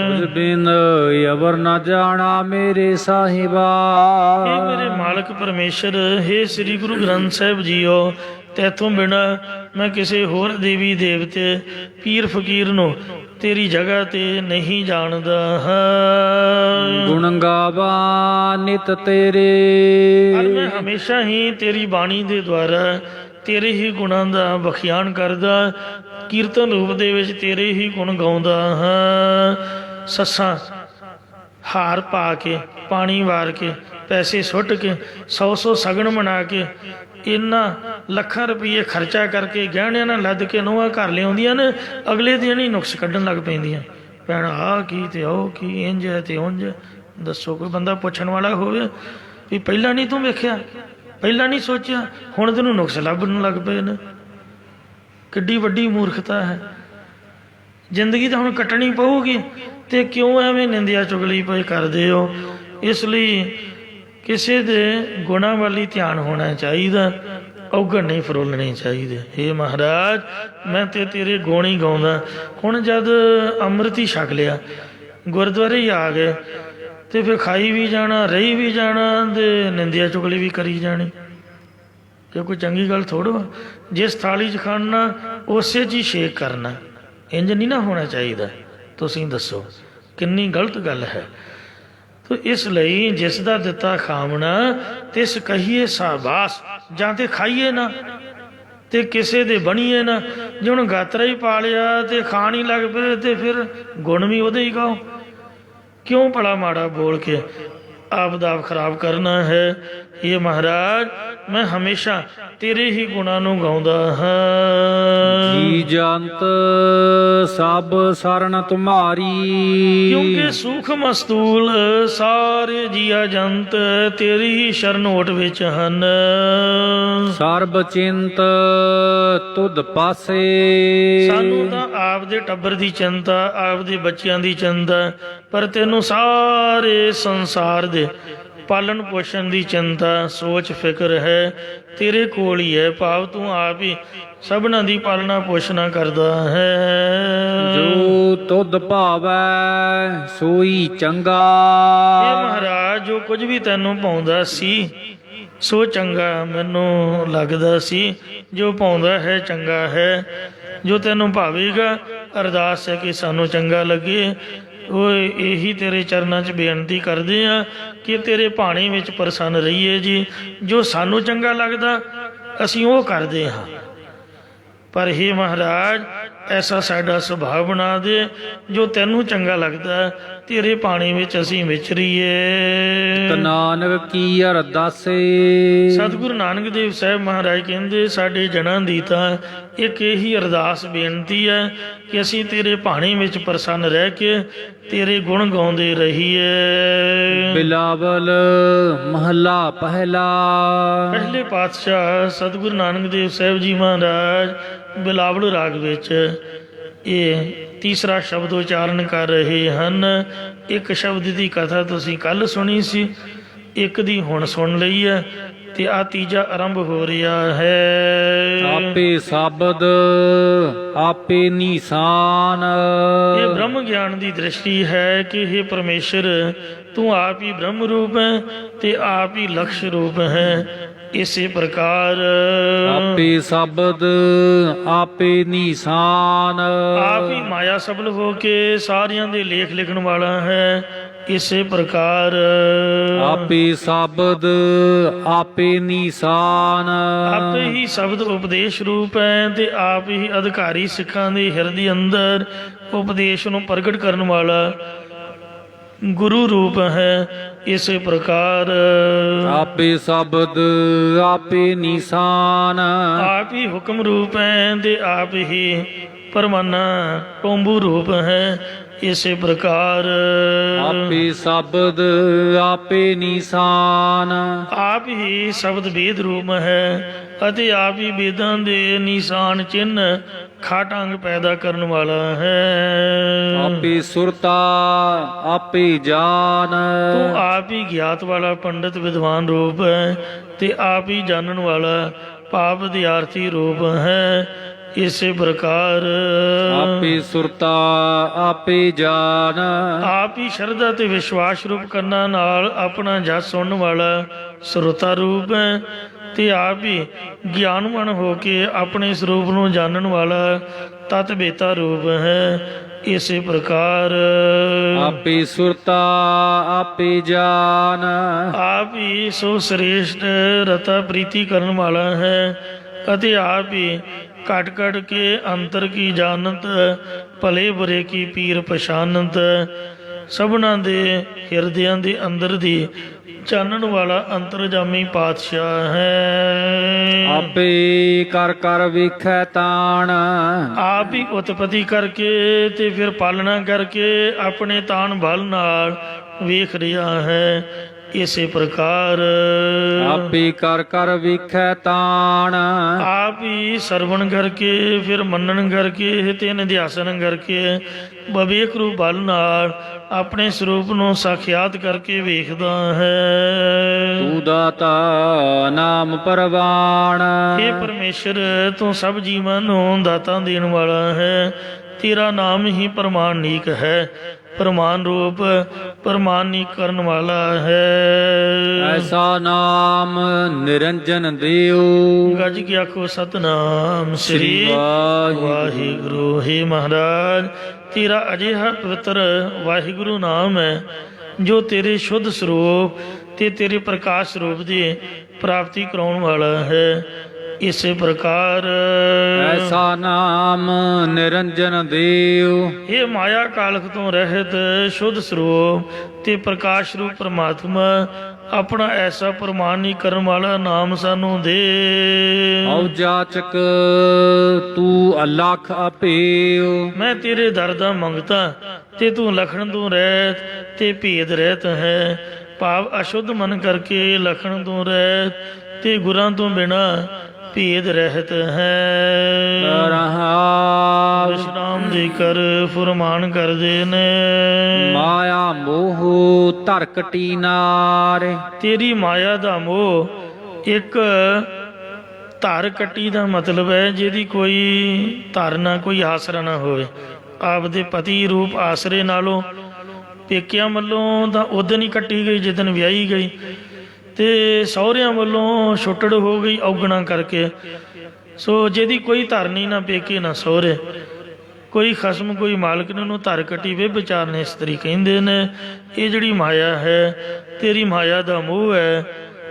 ਤੁਝ ਬਿਨ ਅਵਰ ਨਾ ਜਾਣਾ ਮੇਰੇ ਸਾਹਿਬਾ। ਇਹ ਮੇਰੇ ਮਾਲਕ ਪਰਮੇਸ਼ਰ, ਹੇ ਸ੍ਰੀ ਗੁਰੂ ਗ੍ਰੰਥ ਸਾਹਿਬ ਜੀਓ, ਤੈਥੋਂ ਬਿਨਾਂ ਮੈਂ ਕਿਸੇ ਹੋਰ ਦੇਵੀ ਦੇਵਤੇ, ਪੀਰ ਫਕੀਰ ਨੂੰ ਤੇਰੀ ਜਗ੍ਹਾ ਤੇ ਨਹੀਂ ਜਾਣਦਾ ਹਾਂ। ਗੁਣ ਗਾਵਾ ਨਿਤ ਤੇਰੇ, ਔਰ ਮੈਂ ਹਮੇਸ਼ਾ ਹੀ ਤੇਰੀ ਬਾਣੀ ਦੇ ਦੁਆਰਾ ਤੇਰੇ ਹੀ ਗੁਣਾਂ ਦਾ ਬਖਿਆਨ ਕਰਦਾ, ਕੀਰਤਨ ਰੂਪ ਦੇ ਵਿੱਚ ਤੇਰੇ ਹੀ ਗੁਣ ਗਾਉਂਦਾ ਹਾਂ। ਸੱਸਾਂ ਹਾਰ ਪਾ ਕੇ, ਪਾਣੀ ਵਾਰ ਕੇ, ਪੈਸੇ ਸੁੱਟ ਕੇ, 100 ਸਗਨ ਬਣਾ ਕੇ, ਇਹਨਾਂ ਲੱਖਾਂ ਰੁਪਈਏ ਖਰਚਾ ਕਰਕੇ, ਗਹਿਣਿਆਂ ਨਾਲ ਲੱਦ ਕੇ ਨੋਹਾਂ ਘਰ ਲਿਆਉਂਦੀਆਂ ਨੇ। ਅਗਲੇ ਦਿਨ ਹੀ ਨੁਕਸ ਕੱਢਣ ਲੱਗ ਪੈਂਦੀਆਂ, ਭੈਣ ਆਹ ਕੀ ਤੇ ਉਹ ਕੀ, ਇੰਝ ਹੈ ਤੇ ਉਂਝ। ਦੱਸੋ ਕੋਈ ਬੰਦਾ ਪੁੱਛਣ ਵਾਲਾ ਹੋਵੇ ਵੀ ਪਹਿਲਾਂ ਨਹੀਂ ਤੂੰ ਵੇਖਿਆ, ਪਹਿਲਾਂ ਨਹੀਂ ਸੋਚਿਆ, ਹੁਣ ਤੈਨੂੰ ਨੁਕਸ ਲੱਭਣ ਲੱਗ ਪਏ ਨੇ। ਕਿੱਡੀ ਵੱਡੀ ਮੂਰਖਤਾ ਹੈ। ਜ਼ਿੰਦਗੀ ਤਾਂ ਹੁਣ ਕੱਟਣੀ ਪਊਗੀ। ਤੇ ਕਿਉਂ ਐਵੇਂ ਨਿੰਦਿਆ ਚੁਗਲੀ ਪਏ ਕਰਦੇ ਹੋ। ਇਸ ਲਈ ਕਿਸੇ ਦੇ ਗੁਣਾਂ ਵੱਲ ਹੀ ਧਿਆਨ ਹੋਣਾ ਚਾਹੀਦਾ, ਔਗਣ ਨਹੀਂ ਫਰੋਲਣੇ ਚਾਹੀਦੇ। ਹੇ ਮਹਾਰਾਜ, ਮੈਂ ਤੇ ਤੇਰੇ ਗੁਣ ਹੀ ਗਾਉਂਦਾ। ਹੁਣ ਜਦ ਅੰਮ੍ਰਿਤ ਹੀ ਛਕ ਲਿਆ, ਗੁਰਦੁਆਰੇ ਹੀ ਆ ਗਏ, ਤੇ ਫਿਰ ਖਾਈ ਵੀ ਜਾਣਾ, ਰਹੀ ਵੀ ਜਾਣਾ, ਤੇ ਨਿੰਦਿਆ ਚੁਗਲੀ ਵੀ ਕਰੀ ਜਾਣੀ। ਇਹ ਕੋਈ ਚੰਗੀ ਗੱਲ ਥੋੜ੍ਹਾ। ਜਿਸ ਥਾਲੀ 'ਚ ਖਾਣਾ ਉਸੇ 'ਚ ਹੀ ਛੇਕ ਕਰਨਾ, ਇੰਝ ਨਹੀਂ ਨਾ ਹੋਣਾ ਚਾਹੀਦਾ। ਤੁਸੀਂ ਦੱਸੋ ਕਿੰਨੀ ਗਲਤ ਗੱਲ ਹੈ। ਤੋ ਇਸ ਲਈ ਜਿਸ ਦਾ ਦਿੱਤਾ ਖਾਵਣਾ ਤਿਸ ਕਹੀਏ ਸਾਬਾਸ, ਜਾਂ ਤੇ ਖਾਈਏ ਨਾ ਤੇ ਕਿਸੇ ਦੇ ਬਣੀਏ ਨਾ। ਜੇ ਹੁਣ ਗਾਤਰਾ ਹੀ ਪਾ ਲਿਆ ਤੇ ਖਾਣ ਹੀ ਲੱਗ ਪਏ ਤੇ ਫਿਰ ਗੁਣ ਵੀ ਉਹਦੇ ਹੀ ਗਾਓ। ਕਿਉਂ ਭਲਾ ਮਾੜਾ ਬੋਲ ਕੇ ਆਪ ਦਾ ਆਪ ਖਰਾਬ ਕਰਨਾ ਹੈ। ਇਹ ਮਹਾਰਾਜ, ਮੈਂ ਹਮੇਸ਼ਾ ਤੇਰੇ ਹੀ ਗੁਣਾਂ ਨੂੰ ਗਾਉਂਦਾ ਹਾਂ। ਜੀ ਜੰਤ ਸਭ ਸਰਨ ਤੁਮਾਰੀ, ਕਿਉਂਕਿ ਸੂਖ ਮਸਤੂਲ ਸਾਰੇ ਜੀਆ ਜੰਤ ਤੇਰੀ ਹੀ ਸ਼ਰਨ ਓਟ ਵਿੱਚ ਹਨ। ਸਰਬ ਚਿੰਤ ਤੁਧ ਪਾਸੇ, ਸਾਨੂੰ ਤਾਂ ਆਪ ਦੇ ਟੱਬਰ ਦੀ ਚਿੰਤਾ, ਆਪ ਦੇ ਬੱਚਿਆਂ ਦੀ ਚਿੰਤਾ, ਪਰ ਤੈਨੂੰ ਸਾਰੇ ਸੰਸਾਰ ਦੇ ਪਾਲਣ ਪੋਸ਼ਣ ਦੀ ਚਿੰਤਾ, ਸੋਚ ਫਿਕਰ ਹੈ ਤੇਰੇ ਕੋਲ ਹੀ ਹੈ। ਭਾਵ ਤੂੰ ਆਪ ਹੀ ਸਭਨਾਂ ਦੀ ਪਾਲਣਾ ਪੋਸ਼ਣਾ ਕਰਦਾ ਹੈ। ਜੋ ਤੁਧ ਭਾਵੈ ਸੋਈ ਚੰਗਾ, ਇਹ ਮਹਾਰਾਜ, ਜੋ ਕੁਝ ਵੀ ਤੈਨੂੰ ਭਾਉਂਦਾ ਸੀ ਸੋ ਚੰਗਾ ਮੈਨੂੰ ਲੱਗਦਾ ਸੀ। ਜੋ ਭਾਉਂਦਾ ਹੈ ਚੰਗਾ ਹੈ। ਜੋ ਤੈਨੂੰ ਭਾਵੇਗਾ, ਅਰਦਾਸ ਹੈ ਕਿ ਸਾਨੂੰ ਚੰਗਾ ਲੱਗੇ। ਉਹ ਇਹੀ ਤੇਰੇ ਚਰਨਾਂ 'ਚ ਬੇਨਤੀ ਕਰਦੇ ਆ ਕਿ ਤੇਰੇ ਭਾਣੇ ਵਿੱਚ ਪ੍ਰਸੰਨ ਰਹੀਏ ਜੀ। ਜੋ ਸਾਨੂੰ ਚੰਗਾ ਲੱਗਦਾ ਅਸੀਂ ਉਹ ਕਰਦੇ ਹਾਂ, ਪਰ ਹੇ ਮਹਾਰਾਜ, ਐਸਾ ਸਾਡਾ ਸੁਭਾਅ ਬਣਾ ਦੇ ਜੋ ਤੈਨੂੰ ਚੰਗਾ ਲੱਗਦਾ ਤੇਰੇ ਪਾਣੀ ਵਿੱਚ ਅਸੀਂ ਵਿਚਰੀਏ। ਨਾਨਕ ਕੀ ਅਰਦਾਸੇ, ਸਤਿਗੁਰੂ ਨਾਨਕ ਦੇਵ ਸਾਹਿਬ ਮਹਾਰਾਜ ਕਹਿੰਦੇ, ਸਾਡੇ ਜਨਾਂ ਦੀ ਤਾਂ ਇੱਕ ਇਹੀ ਅਰਦਾਸ ਬੇਨਤੀ ਹੈ ਕਿ ਅਸੀਂ ਤੇਰੇ ਭਾਣੇ ਵਿੱਚ ਪ੍ਰਸੰਨ ਰਹਿ ਕੇ ਤੇਰੇ ਗੁਣ ਗਾਉਂਦੇ ਰਹੀਏ। ਬਿਲਾਵਲ ਮਹੱਲਾ ਪਹਿਲਾ। ਪਹਿਲੇ ਪਾਤਸ਼ਾਹ ਸਤਿਗੁਰੂ ਨਾਨਕ ਦੇਵ ਸਾਹਿਬ ਜੀ ਮਹਾਰਾਜ ਬਿਲਾਵਲ ਰਾਗ ਵਿੱਚ ਇਹ ਤੀਸਰਾ ਸ਼ਬਦ ਉਚਾਰਨ ਕਰ ਰਹੇ ਹਨ। ਇੱਕ ਸ਼ਬਦ ਦੀ ਕਥਾ ਤੁਸੀਂ ਕੱਲ ਸੁਣੀ ਸੀ, ਇੱਕ ਦੀ ਹੁਣ ਸੁਣ ਲਈ ਹੈ, ਤੇ ਆ ਤੀਜਾ ਆਰੰਭ ਹੋ ਰਿਹਾ ਹੈ। ਆਪੇ ਸ਼ਬਦ ਆਪੇ ਨਿਸ਼ਾਨ, ਇਹ ਬ੍ਰਹਮ ਗਿਆਨ ਦੀ ਦ੍ਰਿਸ਼ਟੀ ਹੈ ਕਿ ਇਹ ਪਰਮੇਸ਼ਰ ਤੂੰ ਆਪ ਹੀ ਬ੍ਰਹਮ ਰੂਪ ਹੈ ਤੇ ਆਪ ਹੀ ਲਕਸ਼ ਰੂਪ ਹੈ। ਇਸੇ ਪ੍ਰਕਾਰ ਆਪੇ ਸ਼ਬਦ ਆਪੇ ਨਿਸ਼ਾਨ, ਆਪ ਹੀ ਮਾਇਆ ਸਬਲ ਹੋ ਕੇ ਸਾਰਿਆਂ ਦੇ ਲੇਖ ਲਿਖਣ ਵਾਲਾ ਹੈ। ਇਸੇ ਪ੍ਰਕਾਰ ਆਪੇ ਸ਼ਬਦ ਆਪੇ ਨਿਸ਼ਾਨ, ਆਪੇ ਹੀ ਸ਼ਬਦ ਉਪਦੇਸ਼ ਰੂਪ ਹੈ ਤੇ ਆਪ ਹੀ ਅਧਿਕਾਰੀ ਸਿੱਖਾਂ ਦੇ ਹਿਰਦੇ ਅੰਦਰ ਉਪਦੇਸ਼ ਨੂੰ ਪ੍ਰਗਟ ਕਰਨ ਵਾਲਾ ਗੁਰੂ ਰੂਪ ਹੈ। ਇਸੇ ਪ੍ਰਕਾਰ ਆਪੇ ਸ਼ਬਦ ਆਪੇ ਨਿਸ਼ਾਨ, ਆਪ ਹੀ ਹੁਕਮ ਰੂਪ ਹੈ ਤੇ ਆਪ ਹੀ ਪਰਮਾਨਾ ਟੋਂਬੂ ਰੂਪ ਹੈ। ਇਸੇ ਪ੍ਰਕਾਰ ਆਪੇ ਸ਼ਬਦ ਆਪੇ ਨਿਸ਼ਾਨ, ਆਪ ਹੀ ਸ਼ਬਦ ਵੇਦ ਰੂਪ ਹੈ ਅਤੇ ਆਪ ਹੀ ਵੇਦਾਂ ਦੇ ਨਿਸ਼ਾਨ ਚਿੰਨ ਖਾਟ ਅੰਗ ਪੈਦਾ ਕਰਨ ਵਾਲਾ ਹੈ। ਆਪੇ ਸੁਰਤਾ ਆਪੇ ਜਾਨ, ਤੂੰ ਆਪ ਹੀ ਗਿਆਤ ਵਾਲਾ ਪੰਡਿਤ ਵਿਦਵਾਨ ਰੂਪ ਹੈ ਤੇ ਆਪ ਹੀ ਜਾਣਨ ਵਾਲਾ ਭਾਵ ਵਿਦਿਆਰਥੀ ਰੂਪ ਹੈ। ਇਸੇ ਪ੍ਰਕਾਰ ਆਪੇ ਸੁਰਤਾ ਆਪੇ ਜਾਨ, ਆਪ ਹੀ ਸ਼ਰਧਾ ਤੇ ਵਿਸ਼ਵਾਸ ਰੂਪ ਕੰਨਾਂ ਨਾਲ ਆਪਣਾ ਜਸ ਸੁਣਨ ਵਾਲਾ ਸਰੋਤਾ ਰੂਪ ਹੈ ਤੇ ਆਪ ਹੀ ਗਿਆਨਵਾਨ ਹੋ ਕੇ ਆਪਣੇ ਸਰੂਪ ਨੂੰ ਜਾਣਨ ਵਾਲਾ ਤਤ ਬੇਤਾ ਰੂਪ ਹੈ। ਇਸੇ ਪ੍ਰਕਾਰ ਆਪੇ ਸੁਰਤਾ ਆਪੇ ਜਾਨ, ਆਪ ਹੀ ਸੋ ਸ੍ਰੇਸ਼ਟ ਰਤਾ ਪ੍ਰੀਤੀ ਕਰਨ ਵਾਲਾ ਹੈ ਅਤੇ ਆਪ ਹੀ ਘਟ ਘਟ ਕੇ ਅੰਤਰ ਕੀ ਜਾਣਤ, ਭਲੇ ਬੁਰੇ ਕੀ ਪੀਰ ਪਛਾਨਤ, ਸਭਨਾਂ ਦੇ ਹਿਰਦਿਆਂ ਦੇ ਅੰਦਰ ਦੀ ਜਾਣਨ ਵਾਲਾ ਅੰਤਰਜਾਮੀ ਪਾਤਸ਼ਾਹ ਹੈ। ਆਪੇ ਕਰ ਕਰ ਵੇਖੈ ਤਾਣ, ਆਪ ਹੀ ਉਤਪਤੀ ਕਰਕੇ ਤੇ ਫਿਰ ਪਾਲਣਾ ਕਰਕੇ ਆਪਣੇ ਤਾਣ ਬਲ ਨਾਲ ਵੇਖ ਰਿਹਾ ਹੈ। ਇਸੇ ਪ੍ਰਕਾਰ ਆਪੇ ਕਰ ਕਰ ਵੇਖੈ ਤਾਣ, ਆਪ ਹੀ ਹੀ ਸਰਵਣ ਕਰਕੇ, ਫਿਰ ਮੰਨਣ ਕਰਕੇ ਤੇ ਨਿਧਿਆਸਨ ਕਰਕੇ ਵਿਵੇਕ ਰੂਪ ਬਲ ਨਾਲ ਆਪਣੇ ਸਰੂਪ ਨੂੰ ਸਾਖਿਆਤ ਕਰਕੇ ਵੇਖਦਾ ਹੈ। ਤੂੰ ਦਾਤਾ ਨਾਮ ਪਰਵਾਣ, ਇਹ ਪਰਮੇਸ਼ਰ ਤੂੰ ਸਭ ਜੀਵਾਂ ਨੂੰ ਦਾਤਾ ਦੇਣ ਵਾਲਾ ਹੈ। ਤੇਰਾ ਨਾਮ ਹੀ ਪ੍ਰਮਾਣਿਕ ਹੈ, ਪ੍ਰਮਾਣ ਰੂਪ ਪ੍ਰਮਾਣਿਕ ਕਰਨ ਵਾਲਾ ਹੈ। ਐਸਾ ਨਾਮ ਨਿਰੰਜਨ ਦੇਉ, ਗੱਜ ਕੇ ਆਖੋ ਸਤਨਾਮ ਸ੍ਰੀ ਸ੍ਰੀ ਵਾਹਿਗੁਰੂ। ਵਾਹਿਗੁਰੂ। ਹੇ ਮਹਾਰਾਜ, ਤੇਰਾ ਅਜਿਹਾ ਪਵਿੱਤਰ ਵਾਹਿਗੁਰੂ ਨਾਮ ਹੈ ਜੋ ਤੇਰੇ ਸ਼ੁੱਧ ਸਰੂਪ ਤੇ ਤੇਰੇ ਪ੍ਰਕਾਸ਼ ਸਰੂਪ ਦੀ ਪ੍ਰਾਪਤੀ ਕਰਾਉਣ ਵਾਲਾ ਹੈ। ਇਸੇ ਪ੍ਰਕਾਰ ਐਸਾ ਨਾਮ ਨਿਰੰਜਨ ਦੇਉ, ਇਹ ਮਾਇਆ ਕਾਲਖ ਤੋਂ ਰਹਿਤ ਸ਼ੁੱਧ ਸਰੂਪ ਤੇ ਪ੍ਰਕਾਸ਼ ਰੂਪ ਪ੍ਰਮਾਤਮਾ ਆਪਣਾ ਐਸਾ ਪ੍ਰਮਾਣੀਕਰਨ ਵਾਲਾ ਨਾਮ ਸਾਨੂੰ ਦੇ। ਔ ਜਾਚਕ ਤੂੰ ਅਲਖ ਅਪੇਉ, ਮੈਂ ਤੇਰੇ ਦਰ ਦਾ ਮੰਗਤਾ ਤੇ ਤੂੰ ਲਖਣ ਤੋਂ ਰਹਿਤ ਤੇ ਭੇਦ ਰਹਿਤ ਹੈ। ਭਾਵ ਅਸ਼ੁੱਧ ਮਨ ਕਰਕੇ ਲਖਣ ਤੋਂ ਰਹਿਤ ਤੇ ਗੁਰਾਂ ਤੋਂ ਬਿਨਾ ਭੇਦ ਰਹਿਤ ਹੈ। ਰਹਾਉ ਵਿਸ਼ਰਾਮ ਦੇ ਕਰ ਫੁਰਮਾਨ ਕਰਦੇ ਨੇ। ਮਾਇਆ ਮੋਹ ਧਰ ਕਟੀ ਨਾਰ, ਤੇਰੀ ਮਾਇਆ ਦਾ ਮੋਹ ਇੱਕ ਧਰ ਕੱਟੀ ਦਾ ਮਤਲਬ ਹੈ ਜਿਹਦੀ ਕੋਈ ਧਰ ਨਾ ਕੋਈ ਆਸਰਾ ਨਾ ਹੋਵੇ। ਆਪਦੇ ਪਤੀ ਰੂਪ ਆਸਰੇ ਨਾਲੋਂ ਪੇਕਿਆਂ ਵੱਲੋਂ ਤਾਂ ਉਦਣ ਹੀ ਕੱਟੀ ਗਈ ਜਿੱਦਣ ਵਿਆਹੀ ਗਈ, ਤੇ ਸਹੁਰਿਆਂ ਵੱਲੋਂ ਛੁੱਟੜ ਹੋ ਗਈ ਔਗਣਾ ਕਰਕੇ। ਸੋ ਜਿਹਦੀ ਕੋਈ ਧਰ ਨਹੀਂ, ਨਾ ਪੇਕੇ ਨਾ ਸਹੁਰੇ, ਕੋਈ ਖਸਮ ਕੋਈ ਮਾਲਕ ਨੇ ਉਹਨੂੰ ਧਰ ਕੱਟੀ ਵੇ ਵਿਚਾਰ ਨੇ ਇਸਤਰੀ ਕਹਿੰਦੇ ਨੇ। ਇਹ ਜਿਹੜੀ ਮਾਇਆ ਹੈ ਤੇਰੀ ਮਾਇਆ ਦਾ ਮੋਹ ਹੈ,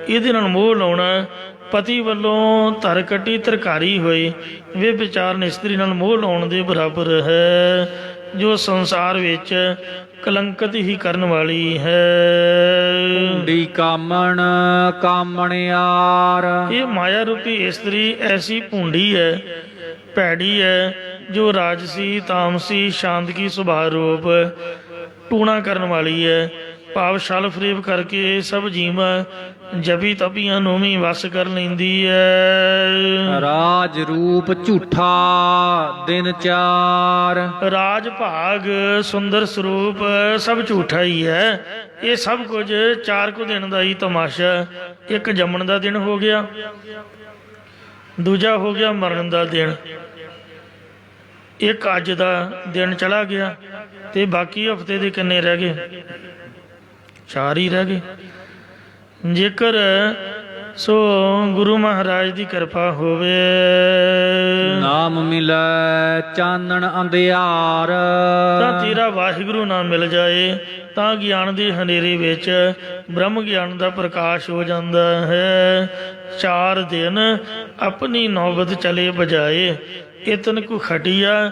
ਇਹਦੇ ਨਾਲ ਮੋਹ ਲਾਉਣਾ। ਪਤੀ ਵੱਲੋਂ ਧਰ ਕੱਟੀ ਤਰਕਾਰੀ ਹੋਈ ਵੇ ਵਿਚਾਰ ਨੇ ਇਸਤਰੀ ਨਾਲ ਮੋਹ ਲਾਉਣ ਦੇ ਬਰਾਬਰ ਹੈ, ਜੋ ਸੰਸਾਰ ਵਿੱਚ ਕਲੰਕਤ ਹੀ ਕਰਨ ਵਾਲੀ ਹੈ। ਢੀ ਕਾਮਣ ਕਾਮਣਿਆਰ, ਇਹ ਮਾਇਆ ਰੂਪੀ ਇਸਤਰੀ ਐਸੀ ਭੁੰਡੀ ਹੈ, ਭੈੜੀ ਹੈ, ਜੋ ਰਾਜਸੀ ਤਾਮਸੀ ਸ਼ਾਂਤਕੀ ਸੁਭਾਅ ਰੂਪ ਟੂਣਾ ਕਰਨ ਵਾਲੀ ਹੈ। ਭਾਵ ਛਲ ਫਰੇਬ ਕਰਕੇ ਸਭ ਜੀਵਾਂ ਜਪੀ ਤਪੀਆਂ ਨੂੰ ਵੀ ਵਸ ਕਰ ਲੈਂਦੀ ਹੈ। ਰਾਜ ਰੂਪ ਝੂਠਾ ਦਿਨ ਚਾਰ, ਰਾਜ ਭਾਗ ਸੁੰਦਰ ਸਰੂਪ ਸਭ ਝੂਠਾ ਹੀ ਹੈ। ਇਹ ਸਭ ਕੁਝ 4 ਕੁ ਦਿਨ ਦਾ ਹੀ ਤਮਾਸ਼ਾ। ਇੱਕ ਜੰਮਣ ਦਾ ਦਿਨ ਹੋ ਗਿਆ, ਦੂਜਾ ਹੋ ਗਿਆ ਮਰਨ ਦਾ ਦਿਨ, ਇੱਕ ਅੱਜ ਦਾ ਦਿਨ ਚਲਾ ਗਿਆ, ਤੇ ਬਾਕੀ ਹਫਤੇ ਦੇ ਕਿੰਨੇ ਰਹਿ ਗਏ? 4 ਹੀ ਰਹਿ ਗਏ। ਜੇਕਰ ਸੋ ਗੁਰੂ ਮਹਾਰਾਜ ਦੀ ਕਿਰਪਾ ਹੋਵੇ, ਨਾਮ ਮਿਲੈ ਚਾਨਣ ਅੰਧਿਆਰ, ਤਾਂ ਤੇਰਾ ਵਾਹਿਗੁਰੂ ਨਾਮ ਮਿਲ ਜਾਏ ਤਾਂ ਗਿਆਨ ਦੇ ਹਨੇਰੇ ਵਿੱਚ ਬ੍ਰਹਮ ਗਿਆਨ ਦਾ ਪ੍ਰਕਾਸ਼ ਹੋ ਜਾਂਦਾ ਹੈ। 4 ਦਿਨ ਆਪਣੀ ਨੌਬਤ ਚਲੇ ਬਜਾਏ, ਇਤਨ ਕੁ ਖਟੀਆ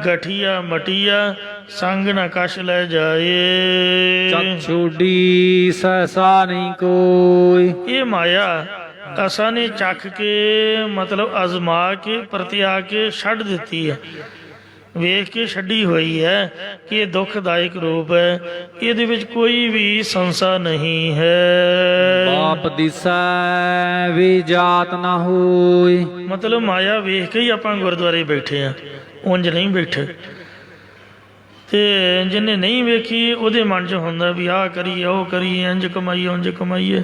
ਗਠੀਆ ਮਟੀਆ ਸੰਗ ਨਾ ਕਸ਼ ਲੈ ਜਾਏ। ਚਛੁਡੀ ਸਹਸਾ ਨਹੀਂ ਕੋਈ, ਇਹ ਮਾਇਆ ਅਸਾਂ ਨੇ ਚੱਖ ਕੇ ਮਤਲਬ ਅਜ਼ਮਾ ਕੇ ਪਰਤਿਆ ਕੇ ਛੱਡ ਦਿੱਤੀ ਹੈ, ਵੇਖ ਕੇ ਛੱਡੀ ਹੋਈ ਹੈ ਕਿ ਇਹ ਦੁਖਦਾਇਕ ਰੂਪ ਹੈ, ਇਹਦੇ ਵਿੱਚ ਕੋਈ ਵੀ ਸੰਸਾ ਨਹੀਂ ਹੈ। ਬਾਪ ਦਿਸੈ ਵੀ ਜਾਤ ਨਾ ਹੋਈ, ਮਤਲਬ ਮਾਇਆ ਵੇਖ ਕੇ ਹੀ ਆਪਾਂ ਗੁਰਦੁਆਰੇ ਬੈਠੇ ਆ, ਉਂਝ ਨਹੀਂ ਬੈਠੇ। ਤੇ ਜਿਹਨੇ ਨਹੀਂ ਵੇਖੀ ਉਹਦੇ ਮਨ 'ਚ ਹੁੰਦਾ ਵੀ ਆਹ ਕਰੀਏ ਉਹ ਕਰੀਏ, ਇੰਝ ਕਮਾਈਏ ਉਂਝ ਕਮਾਈਏ।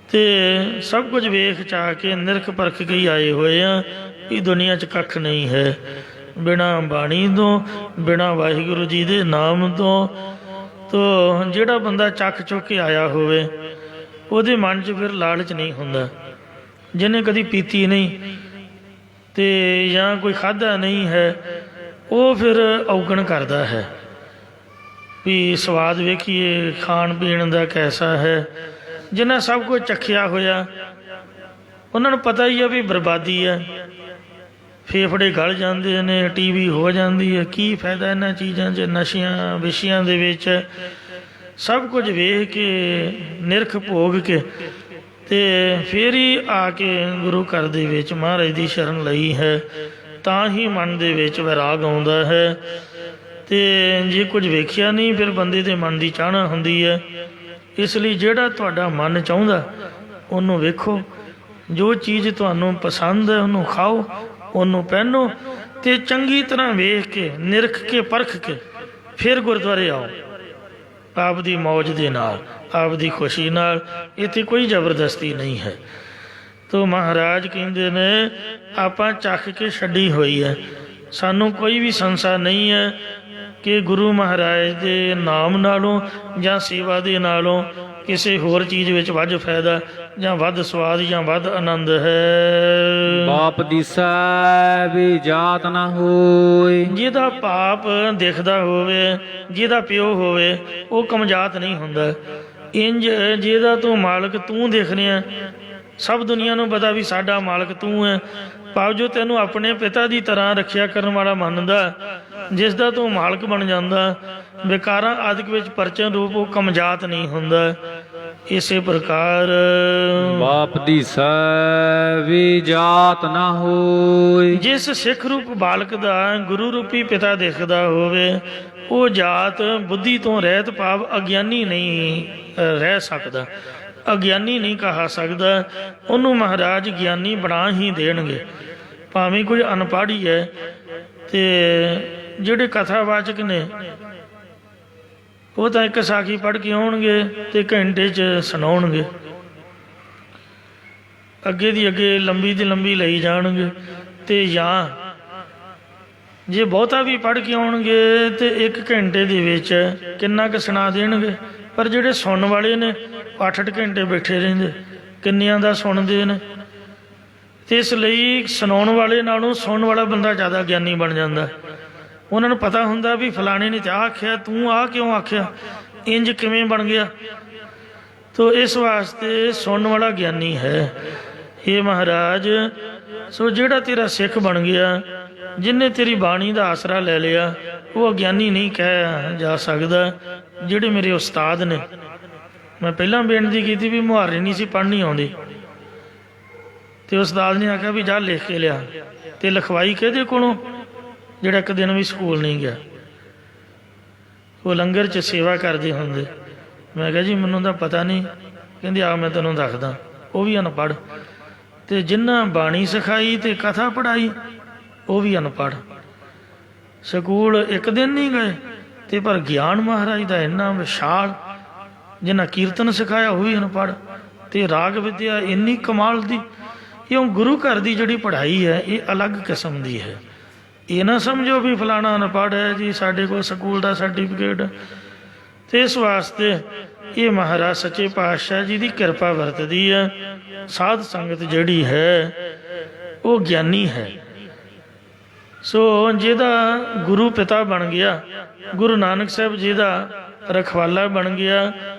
ਤੇ ਸਭ ਕੁਝ ਵੇਖ ਚਾਹ ਕੇ ਨਿਰਖ ਪਰਖ ਕੇ ਹੀ ਆਏ ਹੋਏ ਆ ਵੀ ਦੁਨੀਆ 'ਚ ਕੱਖ ਨਹੀਂ ਹੈ ਬਿਨਾ ਬਾਣੀ ਤੋਂ, ਬਿਨਾ ਵਾਹਿਗੁਰੂ ਜੀ ਦੇ ਨਾਮ ਤੋਂ। ਤੋ ਜਿਹੜਾ ਬੰਦਾ ਚੱਕ ਚੁੱਕ ਕੇ ਆਇਆ ਹੋਵੇ ਉਹਦੇ ਮਨ 'ਚ ਫਿਰ ਲਾਲਚ ਨਹੀਂ ਹੁੰਦਾ। ਜਿਹਨੇ ਕਦੀ ਪੀਤੀ ਨਹੀਂ ਤੇ ਜਾਂ ਕੋਈ ਖਾਧਾ ਨਹੀਂ ਹੈ, ਉਹ ਫਿਰ ਔਗਣ ਕਰਦਾ ਹੈ ਵੀ ਸਵਾਦ ਵੇਖੀਏ ਖਾਣ ਪੀਣ ਦਾ ਕੈਸਾ ਹੈ। ਜਿਨ੍ਹਾਂ ਸਭ ਕੁਝ ਚੱਖਿਆ ਹੋਇਆ ਉਹਨਾਂ ਨੂੰ ਪਤਾ ਹੀ ਆ ਵੀ ਬਰਬਾਦੀ ਹੈ, ਫੇਫੜੇ ਗਲ ਜਾਂਦੇ ਨੇ, ਟੀਵੀ ਹੋ ਜਾਂਦੀ ਹੈ, ਕੀ ਫਾਇਦਾ ਇਹਨਾਂ ਚੀਜ਼ਾਂ 'ਚ, ਨਸ਼ਿਆਂ ਵਿਸ਼ਿਆਂ ਦੇ ਵਿੱਚ। ਸਭ ਕੁਝ ਵੇਖ ਕੇ ਨਿਰਖ ਭੋਗ ਕੇ ਤੇ ਫਿਰ ਹੀ ਆ ਕੇ ਗੁਰੂ ਘਰ ਦੇ ਵਿੱਚ ਮਹਾਰਾਜ ਦੀ ਸ਼ਰਨ ਲਈ ਹੈ, ਤਾਂ ਹੀ ਮਨ ਦੇ ਵਿੱਚ ਵਿਰਾਗ ਆਉਂਦਾ ਹੈ। ਤੇ ਜੇ ਕੁਝ ਵੇਖਿਆ ਨਹੀਂ ਫਿਰ ਬੰਦੇ ਦੇ ਮਨ ਦੀ ਚਾਹਨਾ ਹੁੰਦੀ ਹੈ। ਇਸ ਲਈ ਜਿਹੜਾ ਤੁਹਾਡਾ ਮਨ ਚਾਹੁੰਦਾ ਉਹਨੂੰ ਵੇਖੋ, ਜੋ ਚੀਜ਼ ਤੁਹਾਨੂੰ ਪਸੰਦ ਹੈ ਉਹਨੂੰ ਖਾਓ, ਉਹਨੂੰ ਪਹਿਨੋ, ਤੇ ਚੰਗੀ ਤਰ੍ਹਾਂ ਵੇਖ ਕੇ, ਨਿਰਖ ਕੇ, ਪਰਖ ਕੇ ਫਿਰ ਗੁਰਦੁਆਰੇ ਆਓ, ਆਪ ਦੀ ਮੌਜ ਦੇ ਨਾਲ, ਆਪ ਦੀ ਖੁਸ਼ੀ ਨਾਲ। ਇੱਥੇ ਕੋਈ ਜ਼ਬਰਦਸਤੀ ਨਹੀਂ ਹੈ। ਤੋ ਮਹਾਰਾਜ ਕਹਿੰਦੇ ਨੇ ਆਪਾਂ ਚੱਕ ਕੇ ਛੱਡੀ ਹੋਈ ਹੈ, ਸਾਨੂੰ ਕੋਈ ਵੀ ਸੰਸਾ ਨਹੀਂ ਹੈ ਕਿ ਗੁਰੂ ਮਹਾਰਾਜ ਦੇ ਨਾਮ ਨਾਲੋਂ ਜਾਂ ਸੇਵਾ ਦੇ ਨਾਲੋਂ ਕਿਸੇ ਹੋਰ ਚੀਜ਼ ਵਿੱਚ ਵੱਧ ਫਾਇਦਾ ਜਾਂ ਵੱਧ ਸਵਾਦ ਜਾਂ ਵੱਧ ਆਨੰਦ ਹੈ। ਬਾਪ ਦੀਸੈ ਵੀ ਜਾਤ ਨਾ ਹੋਏ। ਜਿਹਦਾ ਪਾਪ ਦਿਖਦਾ ਹੋਵੇ, ਜਿਹਦਾ ਪਿਓ ਹੋਵੇ, ਉਹ ਕਮਜਾਤ ਨਹੀਂ ਹੁੰਦਾ। ਇੰਜ ਜਿਹਦਾ ਤੂੰ ਮਾਲਕ ਤੂੰ ਦਿਖ ਰਿਹਾ, ਸਭ ਦੁਨੀਆ ਨੂੰ ਪਤਾ ਵੀ ਸਾਡਾ ਮਾਲਕ ਤੂੰ ਹੈ, ਭਾਵ ਜੋ ਤੈਨੂੰ ਆਪਣੇ ਪਿਤਾ ਦੀ ਤਰ੍ਹਾਂ ਰੱਖਿਆ ਕਰਨ ਵਾਲਾ ਮੰਨਦਾ, ਜਿਸ ਦਾ ਤੂੰ ਮਾਲਕ ਬਣ ਜਾਂਦਾ, ਵਿਕਾਰਾਂ ਆਦਿਕ ਵਿੱਚ ਪਰਚਨ ਰੂਪ ਉਹ ਕਮਜਾਤ ਨਹੀਂ ਹੁੰਦਾ। ਇਸੇ ਪ੍ਰਕਾਰ ਬਾਪ ਦੀਸੈ ਵੀ ਜਾਤ ਨਾ ਹੋਏ। ਜਿਸ ਸਿੱਖ ਰੂਪ ਬਾਲਕ ਦਾ ਗੁਰੂ ਰੂਪੀ ਪਿਤਾ ਦਿਖਦਾ ਹੋਵੇ, ਉਹ ਜਾਤ ਬੁੱਧੀ ਤੋਂ ਰਹਿਤ ਭਾਵ ਅਗਿਆਨੀ ਨਹੀਂ ਰਹਿ ਸਕਦਾ, ਅਗਿਆਨੀ ਨਹੀਂ ਕਹਾ ਸਕਦਾ। ਉਹਨੂੰ ਮਹਾਰਾਜ ਗਿਆਨੀ ਬਣਾ ਹੀ ਦੇਣਗੇ, ਭਾਵੇਂ ਕੋਈ ਅਨਪੜ੍ਹ ਹੀ ਹੈ। ਤੇ ਜਿਹੜੇ ਕਥਾਵਾਚਕ ਨੇ ਉਹ ਤਾਂ ਇੱਕ ਸਾਖੀ ਪੜ੍ਹ ਕੇ ਆਉਣਗੇ ਤੇ ਘੰਟੇ 'ਚ ਸੁਣਾਉਣਗੇ, ਅੱਗੇ ਦੀ ਅੱਗੇ ਲੰਬੀ ਦੀ ਲੰਬੀ ਲਈ ਜਾਣਗੇ। ਤੇ ਜਾਂ ਜੇ ਬਹੁਤਾ ਵੀ ਪੜ੍ਹ ਕੇ ਆਉਣਗੇ ਤੇ 1 ਘੰਟੇ ਦੇ ਵਿੱਚ ਕਿੰਨਾ ਕੁ ਸੁਣਾ ਦੇਣਗੇ। ਪਰ ਜਿਹੜੇ ਸੁਣਨ ਵਾਲੇ ਨੇ 8-8 ਘੰਟੇ ਬੈਠੇ ਰਹਿੰਦੇ, ਕਿੰਨਿਆਂ ਦਾ ਸੁਣਦੇ ਨੇ। ਤੇ ਇਸ ਲਈ ਸੁਣਾਉਣ ਵਾਲੇ ਨਾਲੋਂ ਸੁਣਨ ਵਾਲਾ ਬੰਦਾ ਜ਼ਿਆਦਾ ਗਿਆਨੀ ਬਣ ਜਾਂਦਾ। ਉਹਨਾਂ ਨੂੰ ਪਤਾ ਹੁੰਦਾ ਵੀ ਫਲਾਣੇ ਨੇ ਤਾਂ ਆਖਿਆ, ਤੂੰ ਆਹ ਕਿਉਂ ਆਖਿਆ, ਇੰਜ ਕਿਵੇਂ ਬਣ ਗਿਆ। ਤੋ ਇਸ ਵਾਸਤੇ ਸੁਣਨ ਵਾਲਾ ਗਿਆਨੀ ਹੈ। ਇਹ ਮਹਾਰਾਜ, ਸੋ ਜਿਹੜਾ ਤੇਰਾ ਸਿੱਖ ਬਣ ਗਿਆ, ਜਿਹਨੇ ਤੇਰੀ ਬਾਣੀ ਦਾ ਆਸਰਾ ਲੈ ਲਿਆ, ਉਹ ਅਗਿਆਨੀ ਨਹੀਂ ਕਹਿਆ ਜਾ ਸਕਦਾ। ਜਿਹੜੇ ਮੇਰੇ ਉਸਤਾਦ ਨੇ, ਮੈਂ ਪਹਿਲਾਂ ਬੇਨਤੀ ਕੀਤੀ ਵੀ ਮੁਹਾਰੇ ਨਹੀਂ ਸੀ ਪੜ੍ਹਨੀ ਆਉਂਦੀ, ਤੇ ਉਸਤਾਦ ਨੇ ਆਖਿਆ ਵੀ ਜਾ ਲਿਖ ਕੇ ਲਿਆ। ਤੇ ਲਿਖਵਾਈ ਕਿਹਦੇ ਕੋਲੋਂ? ਜਿਹੜਾ ਇੱਕ ਦਿਨ ਵੀ ਸਕੂਲ ਨਹੀਂ ਗਿਆ। ਉਹ ਲੰਗਰ 'ਚ ਸੇਵਾ ਕਰਦੇ ਹੁੰਦੇ। ਮੈਂ ਕਿਹਾ ਜੀ ਮੈਨੂੰ ਤਾਂ ਪਤਾ ਨਹੀਂ। ਕਹਿੰਦੇ ਆ ਮੈਂ ਤੈਨੂੰ ਦੱਸਦਾ। ਉਹ ਵੀ ਅਨਪੜ੍ਹ, ਤੇ ਜਿਨ੍ਹਾਂ ਬਾਣੀ ਸਿਖਾਈ ਤੇ ਕਥਾ ਪੜ੍ਹਾਈ ਉਹ ਵੀ ਅਨਪੜ੍ਹ। ਸਕੂਲ ਇੱਕ ਦਿਨ ਨਹੀਂ ਗਏ ਤੇ ਪਰ ਗਿਆਨ ਮਹਾਰਾਜ ਦਾ ਇੰਨਾ ਵਿਸ਼ਾਲ। ਜਿਨ੍ਹਾਂ ਕੀਰਤਨ ਸਿਖਾਇਆ ਉਹ ਵੀ ਅਨਪੜ੍ਹ, ਤੇ ਰਾਗ ਵਿਦਿਆ ਇੰਨੀ ਕਮਾਲ ਦੀ। ਇਉਂ ਗੁਰੂ ਘਰ ਦੀ ਜਿਹੜੀ ਪੜ੍ਹਾਈ ਹੈ ਇਹ ਅਲੱਗ ਕਿਸਮ ਦੀ ਹੈ। ਇਹ ਨਾ ਸਮਝੋ ਵੀ ਫਲਾਣਾ ਅਨਪੜ੍ਹ ਹੈ ਜੀ, ਸਾਡੇ ਕੋਲ ਸਕੂਲ ਦਾ ਸਰਟੀਫਿਕੇਟ। ਤੇ ਇਸ ਵਾਸਤੇ ਇਹ ਮਹਾਰਾਜ ਸੱਚੇ ਪਾਤਸ਼ਾਹ ਜੀ ਦੀ ਕਿਰਪਾ ਵਰਤਦੀ ਹੈ। ਸਾਧ ਸੰਗਤ ਜਿਹੜੀ ਹੈ ਉਹ ਗਿਆਨੀ ਹੈ। ਸੋ ਜਿਹਦਾ ਗੁਰੂ ਪਿਤਾ ਬਣ ਗਿਆ, ਗੁਰੂ ਨਾਨਕ ਸਾਹਿਬ ਜੀ ਦਾ ਰਖਵਾਲਾ ਬਣ ਗਿਆ,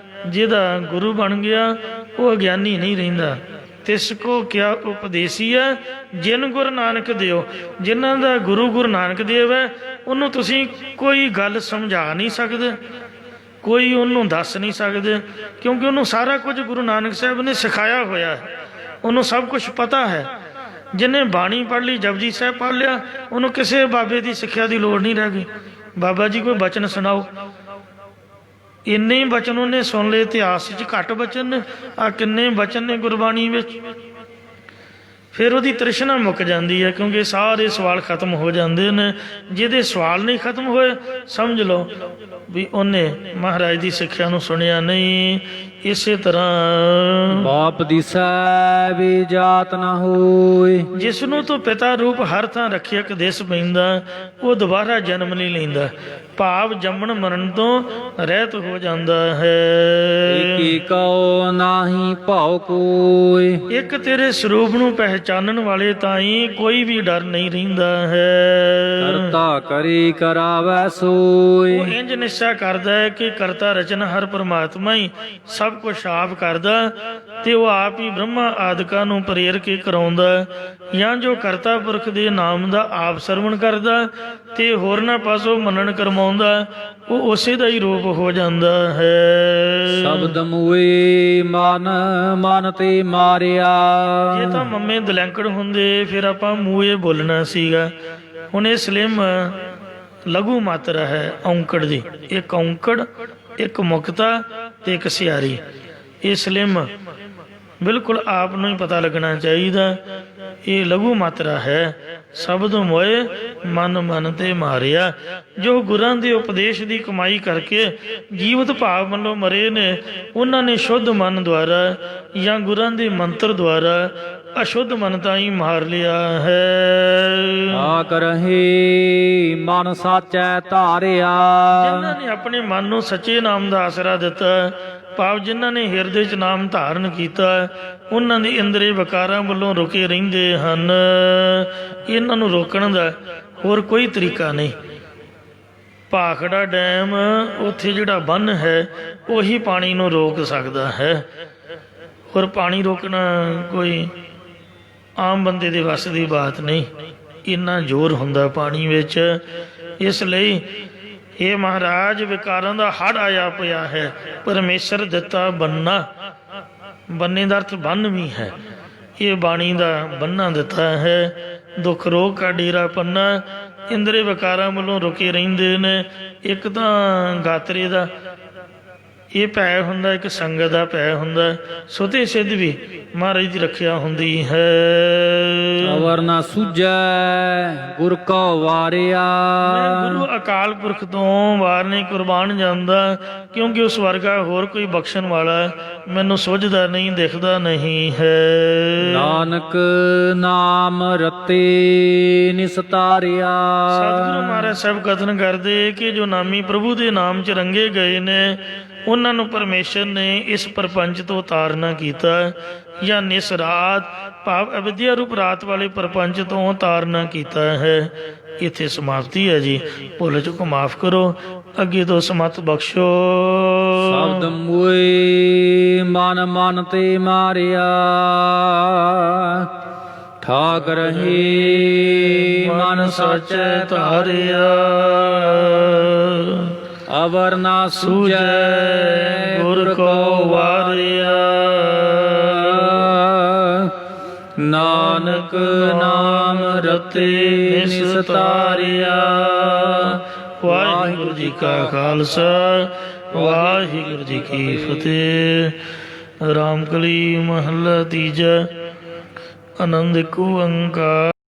ਜਿਹਦਾ ਗੁਰੂ ਬਣ ਗਿਆ, ਉਹ ਅਗਿਆਨੀ ਨਹੀਂ ਰਹਿੰਦਾ। ਤਿਸ ਕੋ ਕਿਆ ਉਪਦੇਸੀ ਹੈ ਜਿਨ ਗੁਰੂ ਨਾਨਕ ਦਿਓ। ਜਿਨ੍ਹਾਂ ਦਾ ਗੁਰੂ ਨਾਨਕ ਦੇਵ ਹੈ, ਉਹਨੂੰ ਤੁਸੀਂ ਕੋਈ ਗੱਲ ਸਮਝਾ ਨਹੀਂ ਸਕਦੇ, ਕੋਈ ਉਹਨੂੰ ਦੱਸ ਨਹੀਂ ਸਕਦੇ, ਕਿਉਂਕਿ ਉਹਨੂੰ ਸਾਰਾ ਕੁਝ ਗੁਰੂ ਨਾਨਕ ਸਾਹਿਬ ਨੇ ਸਿਖਾਇਆ ਹੋਇਆ ਹੈ। ਉਹਨੂੰ ਸਭ ਕੁਝ ਪਤਾ ਹੈ। ਜਿਹਨੇ ਬਾਣੀ ਪੜ੍ਹ ਲਈ, ਜਪਜੀ ਸਾਹਿਬ ਪੜ੍ਹ ਲਿਆ, ਉਹਨੂੰ ਕਿਸੇ ਬਾਬੇ ਦੀ ਸਿੱਖਿਆ ਦੀ ਲੋੜ ਨਹੀਂ ਰਹਿ ਗਈ। ਬਾਬਾ ਜੀ ਕੋਈ ਬਚਨ ਸੁਣਾਓ, ਇੰਨੇ ਹੀ ਬਚਨ ਉਹਨੇ ਸੁਣ ਲਏ। ਇਤਿਹਾਸ 'ਚ ਘੱਟ ਬਚਨ ਨੇ, ਆ ਕਿੰਨੇ ਬਚਨ ਨੇ ਗੁਰਬਾਣੀ ਵਿੱਚ। ਫਿਰ ਉਹਦੀ ਤ੍ਰਿਸ਼ਨਾ ਮੁੱਕ ਜਾਂਦੀ ਹੈ, ਕਿਉਂਕਿ ਸਾਰੇ ਸਵਾਲ ਖਤਮ ਹੋ ਜਾਂਦੇ ਨੇ। ਜਿਹਦੇ ਸਵਾਲ ਨਹੀਂ ਖਤਮ ਹੋਏ, ਸਮਝ ਲਓ ਵੀ ਉਹਨੇ ਮਹਾਰਾਜ ਦੀ ਸਿੱਖਿਆ ਨੂੰ ਸੁਣਿਆ ਨਹੀਂ। ਇਸੇ ਤਰ੍ਹਾਂ ਬਾਪ ਦੀਸੈ ਵੀ ਜਾਤ ਨਾ ਹੋਏ। ਜਿਸ ਨੂੰ ਤੋਂ ਪਿਤਾ ਰੂਪ ਹਰ ਥਾਂ ਰੱਖਿਅਕ ਦਿਸ ਪੈਂਦਾ, ਉਹ ਦੁਬਾਰਾ ਜਨਮ ਨਹੀਂ ਲੈਂਦਾ, ਭਾਵ ਜੰਮਣ ਮਰਨ ਤੋਂ ਰਹਿਤ ਹੋ ਜਾਂਦਾ ਹੈ। ਏਕੀ ਕਉ ਨਾਹੀ ਭਾਉ ਕੋਇ। ਇੱਕ ਤੇਰੇ ਸਰੂਪ ਨੂੰ ਪਹਿਚਾਨਣ ਵਾਲੇ ਤਾਈਂ ਕੋਈ ਵੀ ਡਰ ਨਹੀਂ ਰਹਿੰਦਾ ਹੈ। ਕਰਤਾ ਕਰੀ ਕਰਾਵੈ ਸੋਇ। ਉਹ ਇੰਜ ਨਿਸ਼ਚਾ ਕਰਦਾ ਹੈ ਕਿ ਕਰਤਾ ਰਚਨ ਹਰ ਪਰਮਾਤਮਾ ਹੀ ਸਭ ਕੁਛ ਆਪ ਕਰਦਾ, ਤੇ ਉਹ ਆਪ ਹੀ ਬ੍ਰਹਮਾ ਆਦਿਕਾਂ ਨੂੰ ਪ੍ਰੇਰ ਕੇ ਕਰਾਉਂਦਾ। ਜਾਂ ਜੋ ਕਰਤਾ ਪੁਰਖ ਦੇ ਨਾਮ ਦਾ ਆਪ ਸਰਵਣ ਕਰਦਾ ਤੇ ਹੋਰਨਾਂ ਪਾਸੋਂ ਮੰਨਣ ਕਰਮਾਉਂਦਾ, ਉਹ ਉਸੇ ਦਾ ਹੀ ਰੂਪ ਹੋ ਜਾਂਦਾ ਹੈ। ਸ਼ਬਦ ਮੂਏ ਮਨ ਮਨ ਤੇ ਮਾਰਿਆ। ਜੇ ਤਾਂ ਮੰਮੇ ਦਲੈਂਕੜ ਹੁੰਦੇ ਫਿਰ ਆਪਾਂ ਮੂਏ ਬੋਲਣਾ ਸੀਗਾ। ਹੁਣ ਇਹ ਸਲਿਮ ਲਘੂ ਮਾਤਰਾ ਹੈ ਔਂਕੜ ਦੀ। ਇੱਕ ਔਂਕੜ, ਇੱਕ ਮੁਕਤਾ ਤੇ ਇੱਕ ਸਿਆਰੀ। ਇਹ ਸਲਿਮ ਬਿਲਕੁਲ ਆਪ ਨੂੰ ਹੀ ਪਤਾ ਲੱਗਣਾ ਚਾਹੀਦਾ। ਇਹ ਲਘੂ ਮਾਤਰਾ ਹੈ। ਸ਼ਬਦ ਮੋਏ ਮਨ ਮਨ ਤੇ ਮਾਰਿਆ। ਜੋ ਗੁਰਾਂ ਦੇ ਉਪਦੇਸ਼ ਦੀ ਕਮਾਈ ਕਰਕੇ ਜੀਵਤ ਭਾਵ ਵੱਲੋਂ ਮਰੇ ਨੇ, ਉਹਨਾਂ ਨੇ ਸ਼ੁੱਧ ਮਨ ਦੁਆਰਾ ਜਾਂ ਗੁਰਾਂ ਦੇ ਮੰਤਰ ਦੁਆਰਾ ਅਸ਼ੁੱਧ ਮਨ ਤਾਂ ਹੀ ਮਾਰ ਲਿਆ ਹੈ। ਆ ਕਰਹੀ ਮਨ ਸਾਚੈ ਧਾਰਿਆ। ਜਿਨ੍ਹਾਂ ਨੇ ਆਪਣੇ ਮਨ ਨੂੰ ਸੱਚੇ ਨਾਮ ਦਾ ਆਸਰਾ ਦਿੱਤਾ, ਭਾਵ ਜਿਨ੍ਹਾਂ ਨੇ ਹਿਰਦੇ 'ਚ ਨਾਮ ਧਾਰਨ ਕੀਤਾ, ਉਹਨਾਂ ਦੇ ਇੰਦਰੀ ਵਿਕਾਰਾਂ ਵੱਲੋਂ ਰੁਕੇ ਰਹਿੰਦੇ ਹਨ। ਇਹਨਾਂ ਨੂੰ ਰੋਕਣ ਦਾ ਹੋਰ ਕੋਈ ਤਰੀਕਾ ਨਹੀਂ। ਭਾਖੜਾ ਡੈਮ ਉੱਥੇ ਜਿਹੜਾ ਬੰਨ ਹੈ ਉਹੀ ਪਾਣੀ ਨੂੰ ਰੋਕ ਸਕਦਾ ਹੈ। ਔਰ ਪਾਣੀ ਰੋਕਣਾ ਕੋਈ ਆਮ ਬੰਦੇ ਦੇ ਵੱਸ ਦੀ ਬਾਤ ਨਹੀਂ, ਇੰਨਾ ਜ਼ੋਰ ਹੁੰਦਾ ਪਾਣੀ ਵਿੱਚ। ਇਸ ਲਈ ਇਹ ਮਹਾਰਾਜ ਵਿਕਾਰਾਂ ਦਾ ਹੜ੍ਹ ਆਇਆ ਪਿਆ ਹੈ। ਪਰਮੇਸ਼ਰ ਦਿੱਤਾ ਬੰਨਾ, ਬੰਨੇ ਦਾ ਅਰਥ ਬੰਨ ਵੀ ਹੈ। ਇਹ ਬਾਣੀ ਦਾ ਬੰਨਾ ਦਿੱਤਾ ਹੈ। ਦੁੱਖ ਰੋਗ ਕਾ ਡੇਰਾ ਪੰਨਾ। ਇੰਦਰੀ ਵਿਕਾਰਾਂ ਵੱਲੋਂ ਰੁਕੇ ਰਹਿੰਦੇ ਨੇ। ਇੱਕ ਤਾਂ ਗਾਤਰੇ ਦਾ ਇਹ ਭੈ ਹੁੰਦਾ, ਇੱਕ ਸੰਗਤ ਦਾ ਭੈ ਹੁੰਦਾ। ਸੁਤੇ ਸਿੱਧ ਵੀ ਮਹਾਰਾਜ ਦੀ ਰੱਖਿਆ ਹੁੰਦੀ ਹੈ। ਅਵਰ ਨਾ ਸੁਝੈ ਗੁਰ ਕੋ ਵਾਰਿਆ। ਮੈਂ ਗੁਰੂ ਅਕਾਲ ਪੁਰਖ ਤੋਂ ਵਾਰ ਨਹੀਂ ਕੁਰਬਾਨ ਜਾਂਦਾ, ਕਿਉਂਕਿ ਉਸ ਵਰਗਾ ਹੋਰ ਕੋਈ ਬਖਸ਼ਣ ਵਾਲਾ ਮੈਨੂੰ ਸੁਝਦਾ ਨਹੀਂ, ਦਿਖਦਾ ਨਹੀਂ ਹੈ। ਨਾਨਕ ਨਾਮ ਰਤੇ ਨਿਸਤਾਰਿਆ। ਸਤਿਗੁਰੂ ਮਹਾਰਾਜ ਸਾਹਿਬ ਕਥਨ ਕਰਦੇ ਕਿ ਜੋ ਨਾਮੀ ਪ੍ਰਭੂ ਦੇ ਨਾਮ 'ਚ ਰੰਗੇ ਗਏ ਨੇ, ਉਹਨਾਂ ਨੂੰ ਪਰਮੇਸ਼ਰ ਨੇ ਇਸ ਪ੍ਰਪੰਚ ਤੋਂ ਤਾਰਨਾ ਕੀਤਾ, ਜਾਂ ਨਿਸ ਰਾਤ ਭਾਵ ਅਵਿਦਿਆ ਰੂਪ ਰਾਤ ਵਾਲੇ ਪ੍ਰਪੰਚ ਤੋਂ ਤਾਰਨਾ ਕੀਤਾ ਹੈ। ਇੱਥੇ ਸਮਾਪਤੀ ਹੈ ਜੀ। ਭੁੱਲ ਚੁੱਕ ਮਾਫ ਕਰੋ, ਅੱਗੇ ਤੋਂ ਸਮਤ ਬਖਸ਼ੋ। ਸ਼ਬਦ ਮੋਏ ਮਨ ਮਨ ਤੇ ਮਾਰਿਆ। ਠਾਕ ਰਹੀ ਮਨ ਸਾਚੈ ਧਾਰਿਆ। ਅਵਰ ਨਾ ਸੂਝੈ ਗੁਰ ਕੋ ਵਾਰਿਆ। ਨਾਨਕ ਨਾਮ ਰਤੇ ਨਿਸਤਾਰਿਆ। ਵਾਹਿਗੁਰੂ ਜੀ ਕਾ ਖਾਲਸਾ, ਵਾਹਿਗੁਰੂ ਜੀ ਕੀ ਫਤਿਹ। ਰਾਮਕਲੀ ਮਹੱਲਾ ਤੀਜਾ। ਆਨੰਦ ਏਕ ਓੰਕਾਰ।